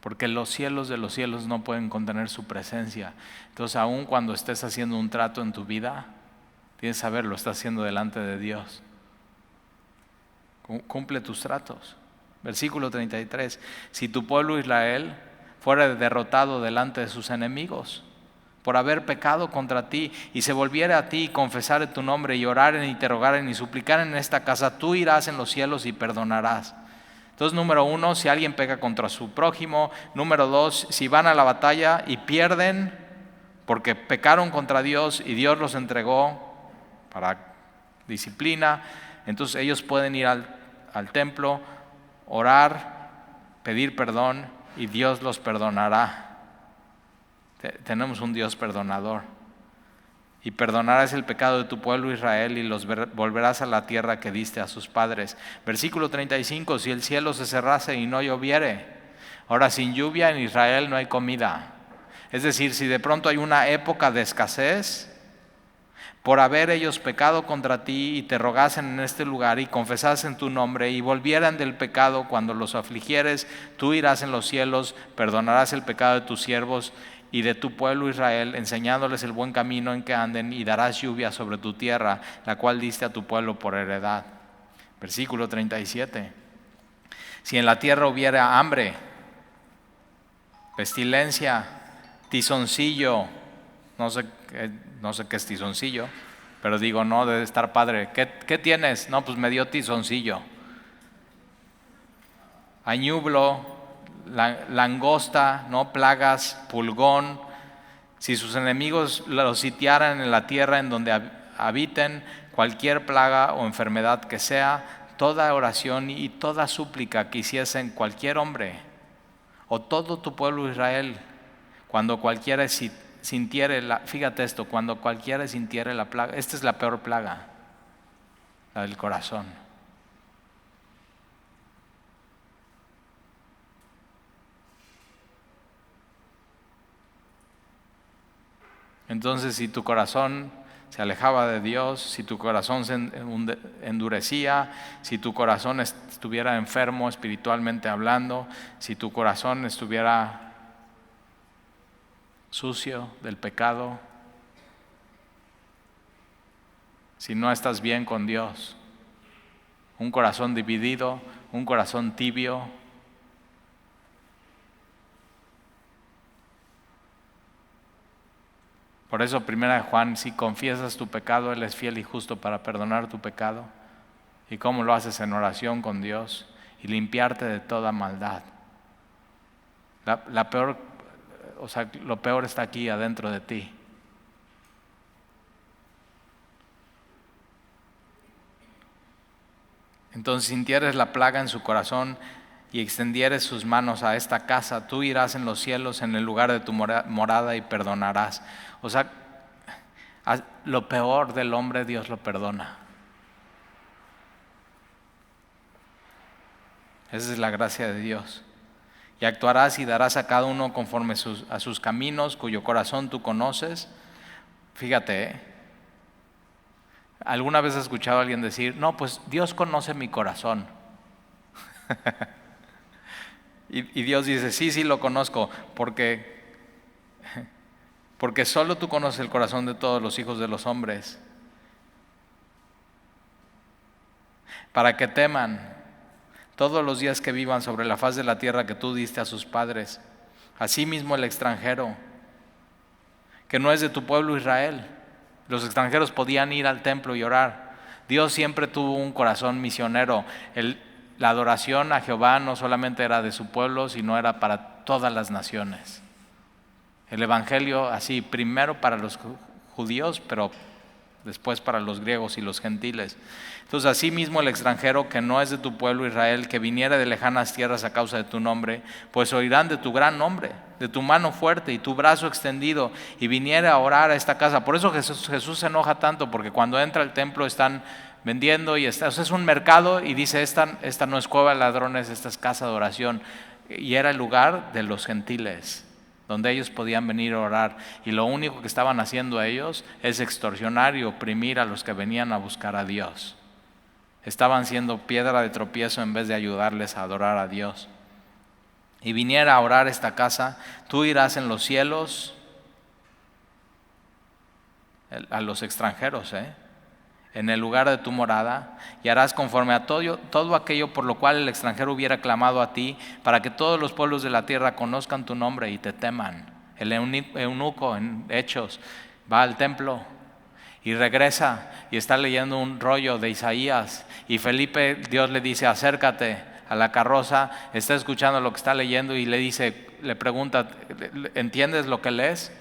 Porque los cielos de los cielos no pueden contener su presencia. Entonces, aun cuando estés haciendo un trato en tu vida, tienes que saber, lo estás haciendo delante de Dios. Cumple tus tratos. Versículo 33. Si tu pueblo Israel fuera derrotado delante de sus enemigos por haber pecado contra ti, y se volviera a ti y confesare tu nombre y oraren y te rogaren y suplicaren en esta casa, tú irás en los cielos y perdonarás. Entonces, número 1, si alguien peca contra su prójimo. Número 2, si van a la batalla y pierden porque pecaron contra Dios y Dios los entregó para disciplina. Entonces ellos pueden ir al templo, orar, pedir perdón y Dios los perdonará. Tenemos un Dios perdonador. Y perdonarás el pecado de tu pueblo Israel y los volverás a la tierra que diste a sus padres. Versículo 35, si el cielo se cerrase y no lloviere. Ahora, sin lluvia en Israel no hay comida. Es decir, si de pronto hay una época de escasez, por haber ellos pecado contra ti y te rogasen en este lugar y confesasen tu nombre y volvieran del pecado cuando los afligieres, tú irás en los cielos, perdonarás el pecado de tus siervos y de tu pueblo Israel, enseñándoles el buen camino en que anden, y darás lluvia sobre tu tierra, la cual diste a tu pueblo por heredad. Versículo 37. Si en la tierra hubiera hambre, pestilencia, tizoncillo, no sé qué es tizoncillo, pero digo, no, debe estar padre. ¿Qué tienes? No, pues me dio tizoncillo. Añublo, langosta, no, plagas, pulgón. Si sus enemigos los sitiaran en la tierra en donde habiten, cualquier plaga o enfermedad que sea, toda oración y toda súplica que hiciesen cualquier hombre o todo tu pueblo Israel, cuando cualquiera sintiere fíjate esto, cuando cualquiera sintiere la plaga, esta es la peor plaga, la del corazón. Entonces, si tu corazón se alejaba de Dios, si tu corazón se endurecía, si tu corazón estuviera enfermo espiritualmente hablando, si tu corazón estuviera sucio del pecado, si no estás bien con Dios, un corazón dividido, un corazón tibio, por eso 1 Juan, si confiesas tu pecado, Él es fiel y justo para perdonar tu pecado. ¿Y cómo lo haces? En oración con Dios y limpiarte de toda maldad. Lo peor está aquí adentro de ti. Entonces, si sintieres la plaga en su corazón y extendieres sus manos a esta casa, tú irás en los cielos, en el lugar de tu morada, y perdonarás. O sea, lo peor del hombre Dios lo perdona. Esa es la gracia de Dios. Y actuarás y darás a cada uno conforme a sus caminos, cuyo corazón tú conoces. Fíjate, ¿alguna vez has escuchado a alguien decir, no, pues Dios conoce mi corazón? Y Dios dice, sí, lo conozco, porque solo tú conoces el corazón de todos los hijos de los hombres, para que teman todos los días que vivan sobre la faz de la tierra que tú diste a sus padres. Asimismo el extranjero, que no es de tu pueblo Israel. Los extranjeros podían ir al templo y orar. Dios siempre tuvo un corazón misionero. La adoración a Jehová no solamente era de su pueblo, sino era para todas las naciones. El evangelio así, primero para los judíos, pero después para los griegos y los gentiles. Entonces, así mismo el extranjero que no es de tu pueblo Israel, que viniera de lejanas tierras a causa de tu nombre, pues oirán de tu gran nombre, de tu mano fuerte y tu brazo extendido, y viniera a orar a esta casa. Por eso Jesús se enoja tanto, porque cuando entra al templo están vendiendo y o sea, es un mercado, y dice, esta no es cueva de ladrones, esta es casa de oración. Y era el lugar de los gentiles, donde ellos podían venir a orar, y lo único que estaban haciendo ellos es extorsionar y oprimir a los que venían a buscar a Dios. Estaban siendo piedra de tropiezo en vez de ayudarles a adorar a Dios. Y viniera a orar esta casa, tú irás en los cielos a los extranjeros, en el lugar de tu morada, y harás conforme a todo aquello por lo cual el extranjero hubiera clamado a ti, para que todos los pueblos de la tierra conozcan tu nombre y te teman. El eunuco en Hechos va al templo y regresa y está leyendo un rollo de Isaías, y Felipe, Dios le dice, acércate a la carroza, está escuchando lo que está leyendo y le pregunta, ¿entiendes lo que lees?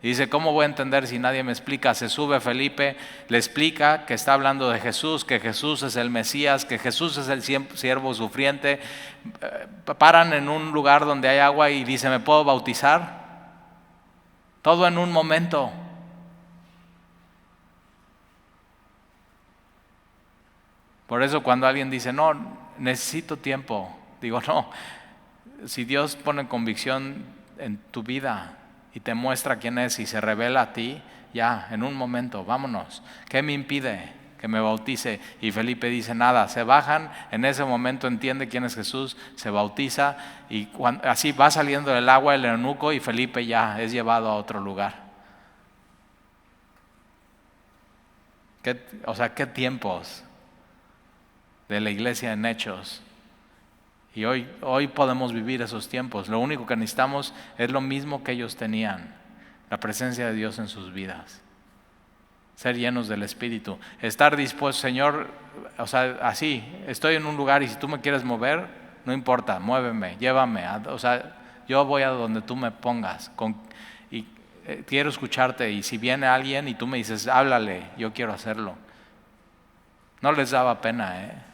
Y dice, ¿cómo voy a entender si nadie me explica? Se sube Felipe, le explica que está hablando de Jesús, que Jesús es el Mesías, que Jesús es el siervo sufriente. Paran en un lugar donde hay agua y dice, ¿me puedo bautizar? Todo en un momento. Por eso cuando alguien dice, no, necesito tiempo, digo, no, si Dios pone convicción en tu vida y te muestra quién es y se revela a ti, ya, en un momento, vámonos. ¿Qué me impide que me bautice? Y Felipe dice, nada, se bajan, en ese momento entiende quién es Jesús, se bautiza y así va saliendo del agua el eunuco y Felipe ya es llevado a otro lugar. ¿Qué tiempos de la iglesia en Hechos? Y hoy podemos vivir esos tiempos. Lo único que necesitamos es lo mismo que ellos tenían, la presencia de Dios en sus vidas. Ser llenos del Espíritu. Estar dispuestos, Señor, así, estoy en un lugar y si tú me quieres mover, no importa, muéveme, llévame. Yo voy a donde tú me pongas. Y quiero escucharte y si viene alguien y tú me dices, háblale, yo quiero hacerlo. No les daba pena,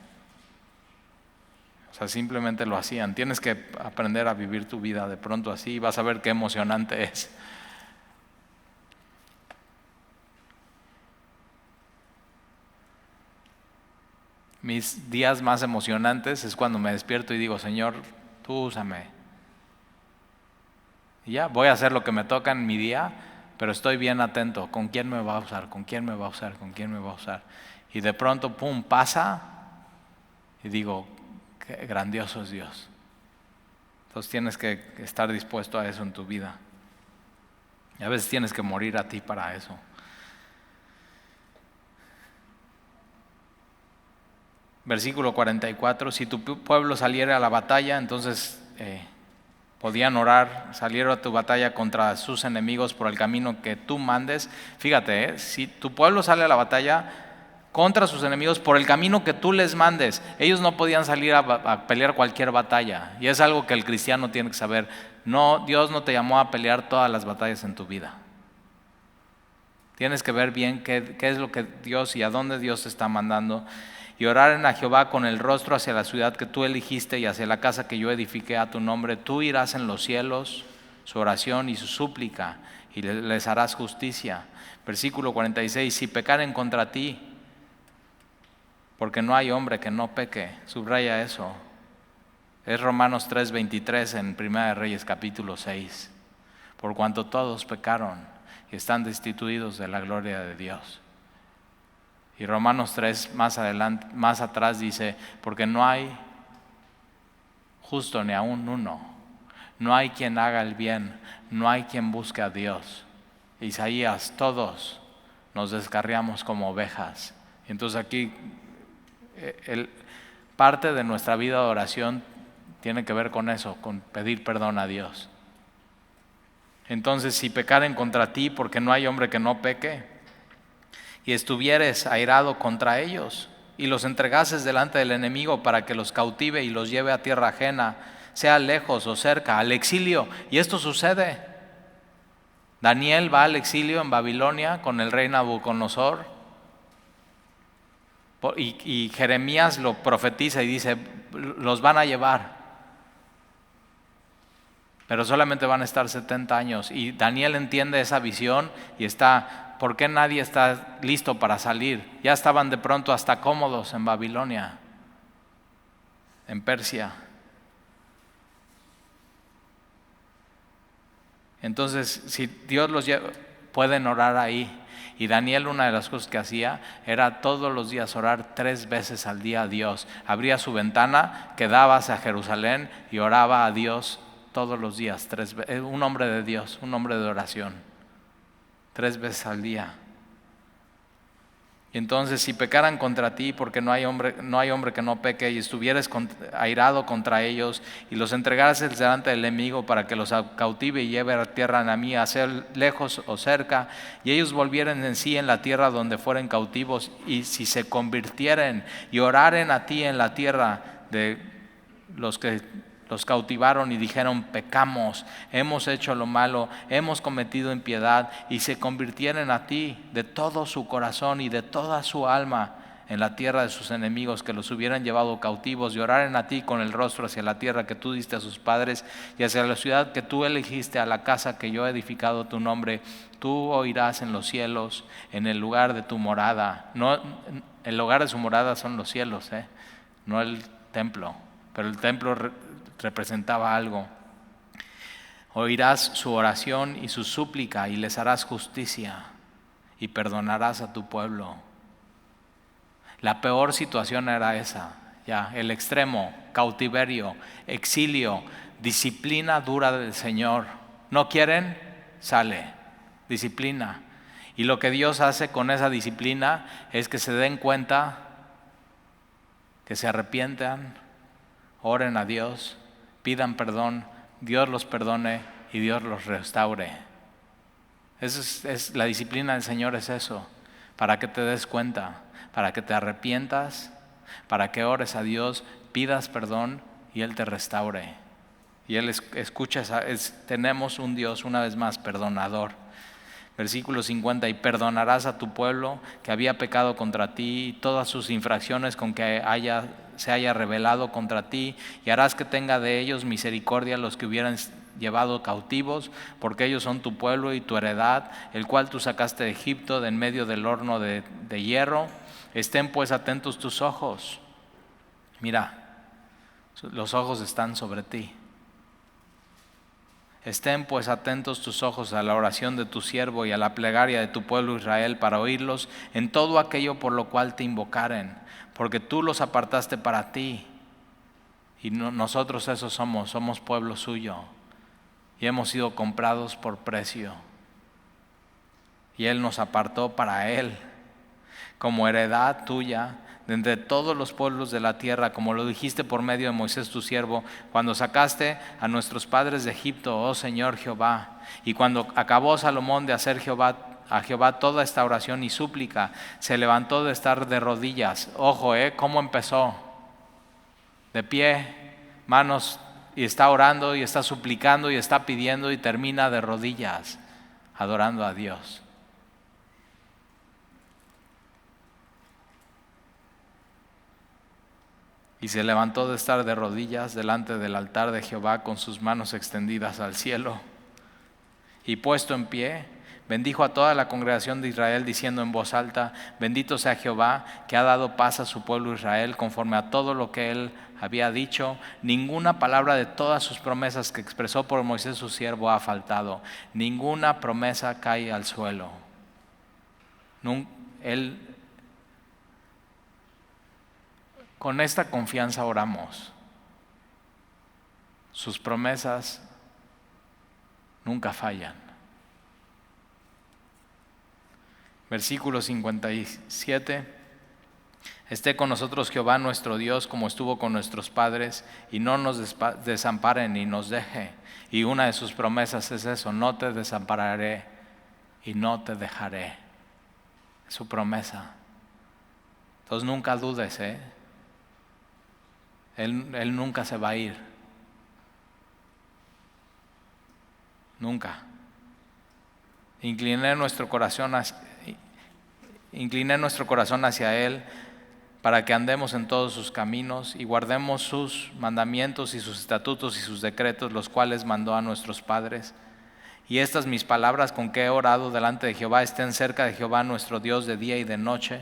simplemente lo hacían. Tienes que aprender a vivir tu vida de pronto así y vas a ver qué emocionante es. Mis días más emocionantes es cuando me despierto y digo, Señor, tú úsame. Y ya, voy a hacer lo que me toca en mi día, pero estoy bien atento. ¿Con quién me va a usar? ¿Con quién me va a usar? ¿Con quién me va a usar? Y de pronto, pum, pasa y digo, qué grandioso es Dios. Entonces tienes que estar dispuesto a eso en tu vida. Y a veces tienes que morir a ti para eso. Versículo 44, si tu pueblo saliera a la batalla, entonces podían orar, salieron a tu batalla contra sus enemigos por el camino que tú mandes. Fíjate, si tu pueblo sale a la batalla contra sus enemigos por el camino que tú les mandes. Ellos no podían salir a pelear cualquier batalla. Y es algo que el cristiano tiene que saber. No, Dios no te llamó a pelear todas las batallas en tu vida. Tienes que ver bien qué es lo que Dios y a dónde Dios te está mandando. Y orar en a Jehová con el rostro hacia la ciudad que tú eligiste y hacia la casa que yo edifiqué a tu nombre. Tú irás en los cielos, su oración y su súplica, y les harás justicia. Versículo 46, si pecaren contra ti, porque no hay hombre que no peque. Subraya eso. Es Romanos 3:23 en Primera de Reyes capítulo 6. Por cuanto todos pecaron y están destituidos de la gloria de Dios. Y Romanos 3 más atrás dice, porque no hay justo ni aún uno. No hay quien haga el bien, no hay quien busque a Dios. Isaías, todos nos descarriamos como ovejas. Entonces aquí parte de nuestra vida de oración tiene que ver con eso, con pedir perdón a Dios. Entonces, si pecaren contra ti, porque no hay hombre que no peque, y estuvieres airado contra ellos, y los entregases delante del enemigo para que los cautive y los lleve a tierra ajena, sea lejos o cerca, al exilio. Y esto sucede. Daniel va al exilio en Babilonia con el rey Nabucodonosor. Y Jeremías lo profetiza y dice, los van a llevar. Pero solamente van a estar 70 años. Y Daniel entiende esa visión y ¿por qué nadie está listo para salir? Ya estaban de pronto hasta cómodos en Babilonia, en Persia. Entonces, si Dios los lleva, pueden orar ahí. Y Daniel, una de las cosas que hacía era todos los días orar 3 veces al día a Dios. Abría su ventana, quedaba hacia Jerusalén y oraba a Dios todos los días. Un hombre de Dios, un hombre de oración. 3 veces al día. Y entonces, si pecaran contra ti, porque no hay hombre que no peque, y estuvieres airado contra ellos, y los entregases delante del enemigo para que los cautive y lleve a tierra enemiga, sea lejos o cerca, y ellos volvieren en sí en la tierra donde fueren cautivos, y si se convirtieren y oraren a ti en la tierra de los que Los cautivaron y dijeron: pecamos, hemos hecho lo malo, hemos cometido impiedad, y se convirtieron a ti de todo su corazón y de toda su alma en la tierra de sus enemigos, que los hubieran llevado cautivos, y oraren a ti con el rostro hacia la tierra que tú diste a sus padres, y hacia la ciudad que tú elegiste, a la casa que yo he edificado tu nombre. Tú oirás en los cielos, en el lugar de tu morada. No, el lugar de su morada son los cielos, no el templo, pero el templo representaba algo. Oirás su oración y su súplica, y les harás justicia, y perdonarás a tu pueblo. La peor situación era esa, ya, el extremo: cautiverio, exilio, disciplina dura del Señor. ¿No quieren? Sale, disciplina. Y lo que Dios hace con esa disciplina es que se den cuenta, que se arrepientan, oren a Dios, pidan perdón, Dios los perdone y Dios los restaure. La disciplina del Señor es eso, para que te des cuenta, para que te arrepientas, para que ores a Dios, pidas perdón y Él te restaure. Y Él escucha, tenemos un Dios, una vez más, perdonador. Versículo 50: y perdonarás a tu pueblo que había pecado contra ti, todas sus infracciones con que se haya rebelado contra ti, y harás que tenga de ellos misericordia los que hubieran llevado cautivos, porque ellos son tu pueblo y tu heredad, el cual tú sacaste de Egipto, de en medio del horno de hierro. Estén pues atentos tus ojos. Mira, los ojos están sobre ti. Estén pues atentos tus ojos a la oración de tu siervo y a la plegaria de tu pueblo Israel, para oírlos en todo aquello por lo cual te invocaren, porque tú los apartaste para ti, y nosotros esos somos pueblo suyo, y hemos sido comprados por precio, y Él nos apartó para Él, como heredad tuya de entre todos los pueblos de la tierra, como lo dijiste por medio de Moisés tu siervo, cuando sacaste a nuestros padres de Egipto, oh Señor Jehová. Y cuando acabó Salomón de hacer a Jehová toda esta oración y súplica, se levantó de estar de rodillas. Ojo, ¿cómo empezó? De pie, manos, y está orando y está suplicando y está pidiendo, y termina de rodillas, adorando a Dios. Y se levantó de estar de rodillas delante del altar de Jehová con sus manos extendidas al cielo. Y puesto en pie, bendijo a toda la congregación de Israel, diciendo en voz alta: bendito sea Jehová, que ha dado paz a su pueblo Israel, conforme a todo lo que él había dicho. Ninguna palabra de todas sus promesas que expresó por Moisés su siervo ha faltado. Ninguna promesa cae al suelo. Con esta confianza oramos. Sus promesas nunca fallan. Versículo 57: esté con nosotros Jehová nuestro Dios, como estuvo con nuestros padres, y no nos desampare ni nos deje. Y una de sus promesas es eso: no te desampararé y no te dejaré. Es su promesa. Entonces nunca dudes, Él nunca se va a ir. Nunca. Incliné nuestro corazón hacia Él, para que andemos en todos sus caminos y guardemos sus mandamientos y sus estatutos y sus decretos, los cuales mandó a nuestros padres. Y estas mis palabras con que he orado delante de Jehová estén cerca de Jehová nuestro Dios de día y de noche,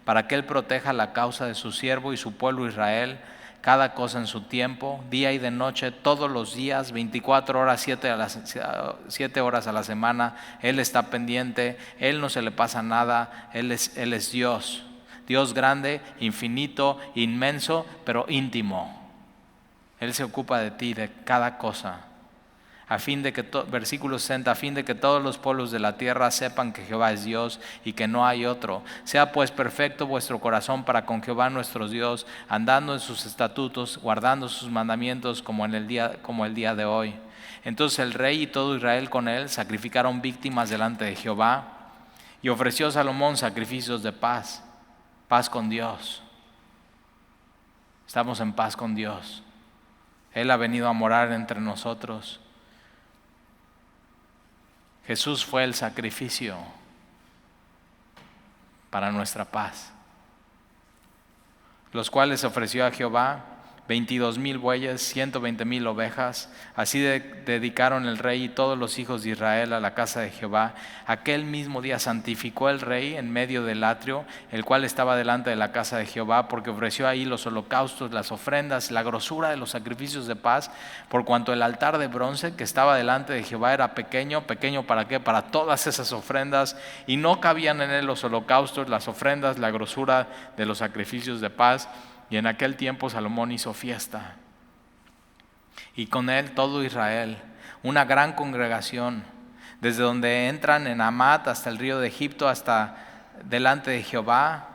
para que Él proteja la causa de su siervo y su pueblo Israel, cada cosa en su tiempo, día y de noche, todos los días, 24 horas, 7 horas a la semana. Él está pendiente, Él no se le pasa nada. Él es Dios, Dios grande, infinito, inmenso, pero íntimo. Él se ocupa de ti, de cada cosa. Versículo 60: a fin de que todos los pueblos de la tierra sepan que Jehová es Dios y que no hay otro. Sea pues perfecto vuestro corazón para con Jehová nuestro Dios, andando en sus estatutos, guardando sus mandamientos, como el día de hoy. Entonces el rey y todo Israel con él sacrificaron víctimas delante de Jehová, y ofreció Salomón sacrificios de paz con Dios. Estamos en paz con Dios. Él ha venido a morar entre nosotros. Jesús fue el sacrificio para nuestra paz, los cuales ofreció a Jehová 22,000 bueyes, 120,000 ovejas. Así dedicaron el rey y todos los hijos de Israel a la casa de Jehová. Aquel mismo día santificó el rey en medio del atrio, el cual estaba delante de la casa de Jehová, porque ofreció ahí los holocaustos, las ofrendas, la grosura de los sacrificios de paz, por cuanto el altar de bronce que estaba delante de Jehová era pequeño. ¿Pequeño para qué? Para todas esas ofrendas, y no cabían en él los holocaustos, las ofrendas, la grosura de los sacrificios de paz. Y en aquel tiempo Salomón hizo fiesta, y con él todo Israel, una gran congregación, desde donde entran en Amat hasta el río de Egipto, hasta delante de Jehová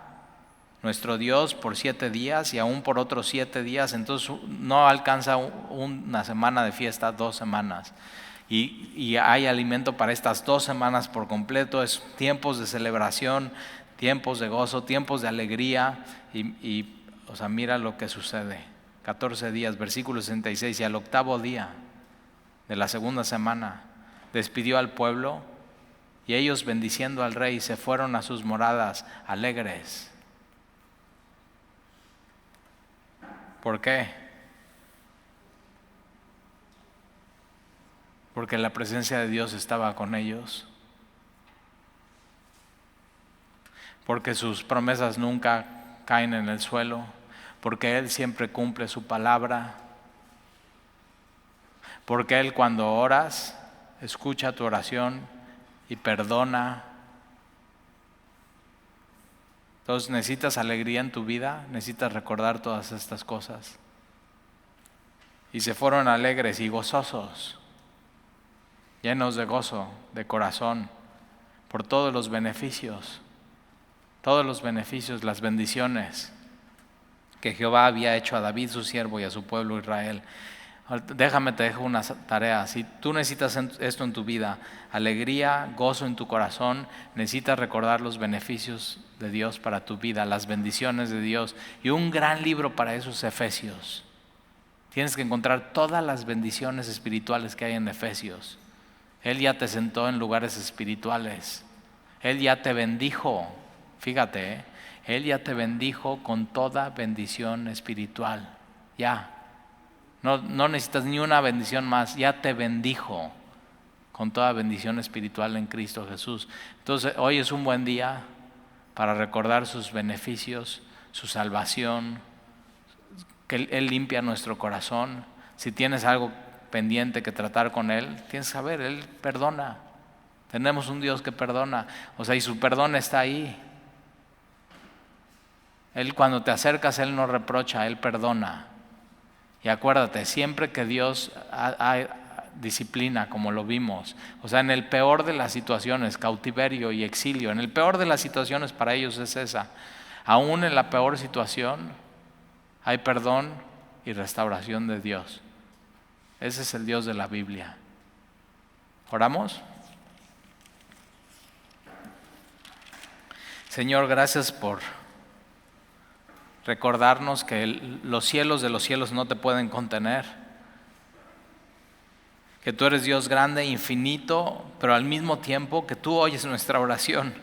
nuestro Dios, por 7 días, y aún por otros 7 días. Entonces no alcanza una semana de fiesta, 2 semanas. Y hay alimento para estas 2 semanas por completo. Es tiempos de celebración, tiempos de gozo, tiempos de alegría. O sea, mira lo que sucede. 14 días, versículo 66. Y al 8º día de la segunda semana despidió al pueblo, y ellos, bendiciendo al rey, se fueron a sus moradas alegres. ¿Por qué? Porque la presencia de Dios estaba con ellos. Porque sus promesas nunca caen en el suelo. Porque Él siempre cumple su palabra. Porque Él, cuando oras, escucha tu oración y perdona. Entonces, necesitas alegría en tu vida, necesitas recordar todas estas cosas. Y se fueron alegres y gozosos, llenos de gozo, de corazón, por todos los beneficios, las bendiciones que Jehová había hecho a David su siervo y a su pueblo Israel. Déjame, te dejo una tarea. Si tú necesitas esto en tu vida, alegría, gozo en tu corazón, necesitas recordar los beneficios de Dios para tu vida, las bendiciones de Dios. Y un gran libro para eso es Efesios. Tienes que encontrar todas las bendiciones espirituales que hay en Efesios. Él ya te sentó en lugares espirituales. Él ya te bendijo. Fíjate, Él ya te bendijo con toda bendición espiritual. Ya. No necesitas ni una bendición más. Ya te bendijo con toda bendición espiritual en Cristo Jesús. Entonces, hoy es un buen día para recordar sus beneficios, su salvación, que Él limpia nuestro corazón. Si tienes algo pendiente que tratar con Él, tienes que saber, Él perdona. Tenemos un Dios que perdona. O sea, y su perdón está ahí. Él, cuando te acercas, Él no reprocha, Él perdona. Y acuérdate, siempre que Dios disciplina, como lo vimos, o sea, en el peor de las situaciones, cautiverio y exilio, en el peor de las situaciones para ellos es esa. Aún en la peor situación hay perdón y restauración de Dios. Ese es el Dios de la Biblia. ¿Oramos? Señor, gracias por recordarnos que los cielos de los cielos no te pueden contener, que tú eres Dios grande, infinito, pero al mismo tiempo que tú oyes nuestra oración,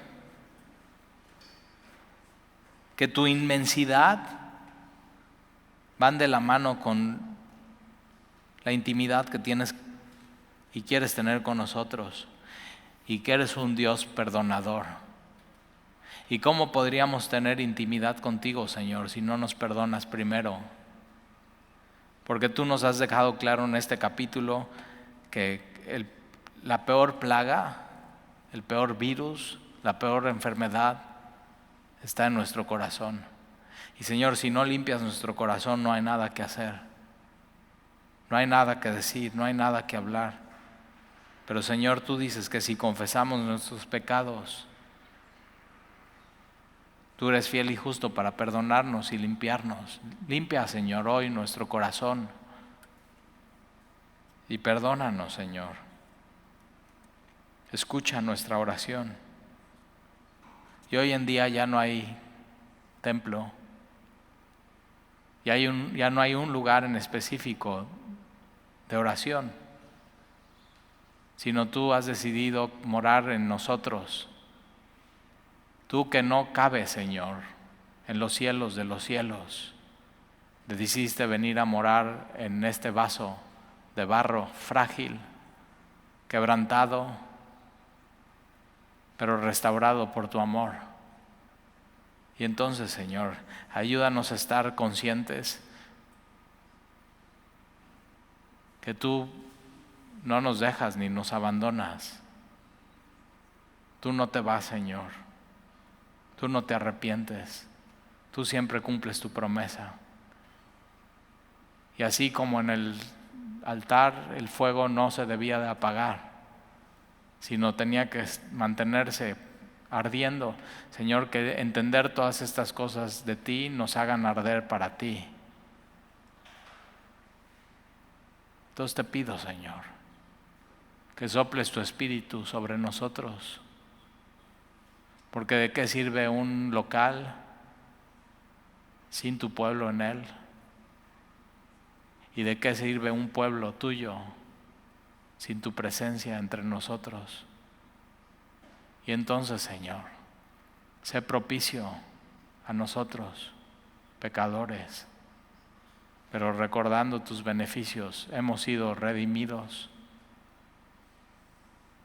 que tu inmensidad van de la mano con la intimidad que tienes y quieres tener con nosotros, y que eres un Dios perdonador. ¿Y cómo podríamos tener intimidad contigo, Señor, si no nos perdonas primero? Porque tú nos has dejado claro en este capítulo que la peor plaga, el peor virus, la peor enfermedad está en nuestro corazón. Y Señor, si no limpias nuestro corazón, no hay nada que hacer. No hay nada que decir, no hay nada que hablar. Pero Señor, tú dices que si confesamos nuestros pecados, tú eres fiel y justo para perdonarnos y limpiarnos. Limpia, Señor, hoy nuestro corazón. Y perdónanos, Señor. Escucha nuestra oración. Y hoy en día ya no hay templo. Ya no hay un lugar en específico de oración, sino tú has decidido morar en nosotros. Tú que no cabes, Señor, en los cielos de los cielos, decidiste venir a morar en este vaso de barro frágil, quebrantado, pero restaurado por tu amor. Y entonces, Señor, ayúdanos a estar conscientes que tú no nos dejas ni nos abandonas. Tú no te vas, Señor. Tú no te arrepientes. Tú siempre cumples tu promesa. Y así como en el altar el fuego no se debía de apagar, sino tenía que mantenerse ardiendo, Señor, que entender todas estas cosas de ti nos hagan arder para ti. Entonces te pido, Señor, que soples tu espíritu sobre nosotros, porque ¿de qué sirve un local sin tu pueblo en él? ¿Y de qué sirve un pueblo tuyo sin tu presencia entre nosotros? Y entonces, Señor, sé propicio a nosotros, pecadores, pero recordando tus beneficios, hemos sido redimidos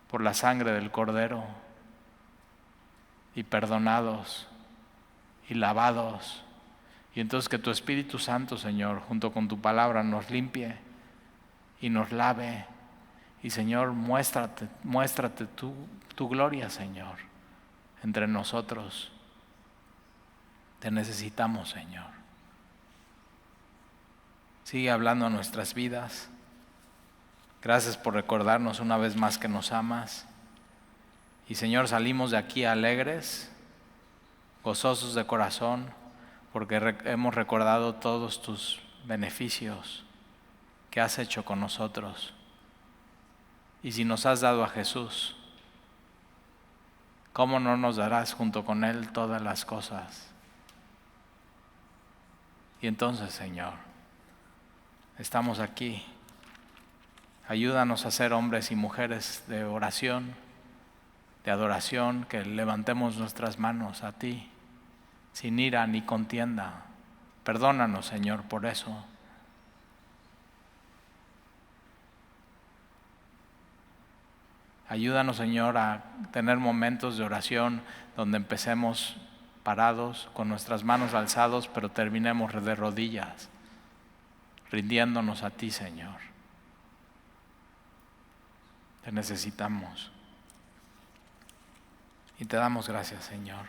por la sangre del Cordero y perdonados y lavados. Y entonces que tu Espíritu Santo, Señor, junto con tu palabra nos limpie y nos lave. Y Señor, muéstrate tu gloria, Señor, entre nosotros. Te necesitamos, Señor. Sigue hablando a nuestras vidas. Gracias por recordarnos una vez más que nos amas. Y Señor, salimos de aquí alegres, gozosos de corazón, porque hemos recordado todos tus beneficios que has hecho con nosotros. Y si nos has dado a Jesús, ¿cómo no nos darás junto con Él todas las cosas? Y entonces, Señor, estamos aquí. Ayúdanos a ser hombres y mujeres de oración, de adoración, que levantemos nuestras manos a ti, sin ira ni contienda. Perdónanos, Señor, por eso. Ayúdanos, Señor, a tener momentos de oración donde empecemos parados, con nuestras manos alzadas, pero terminemos de rodillas, rindiéndonos a ti, Señor. Te necesitamos. Y te damos gracias, Señor.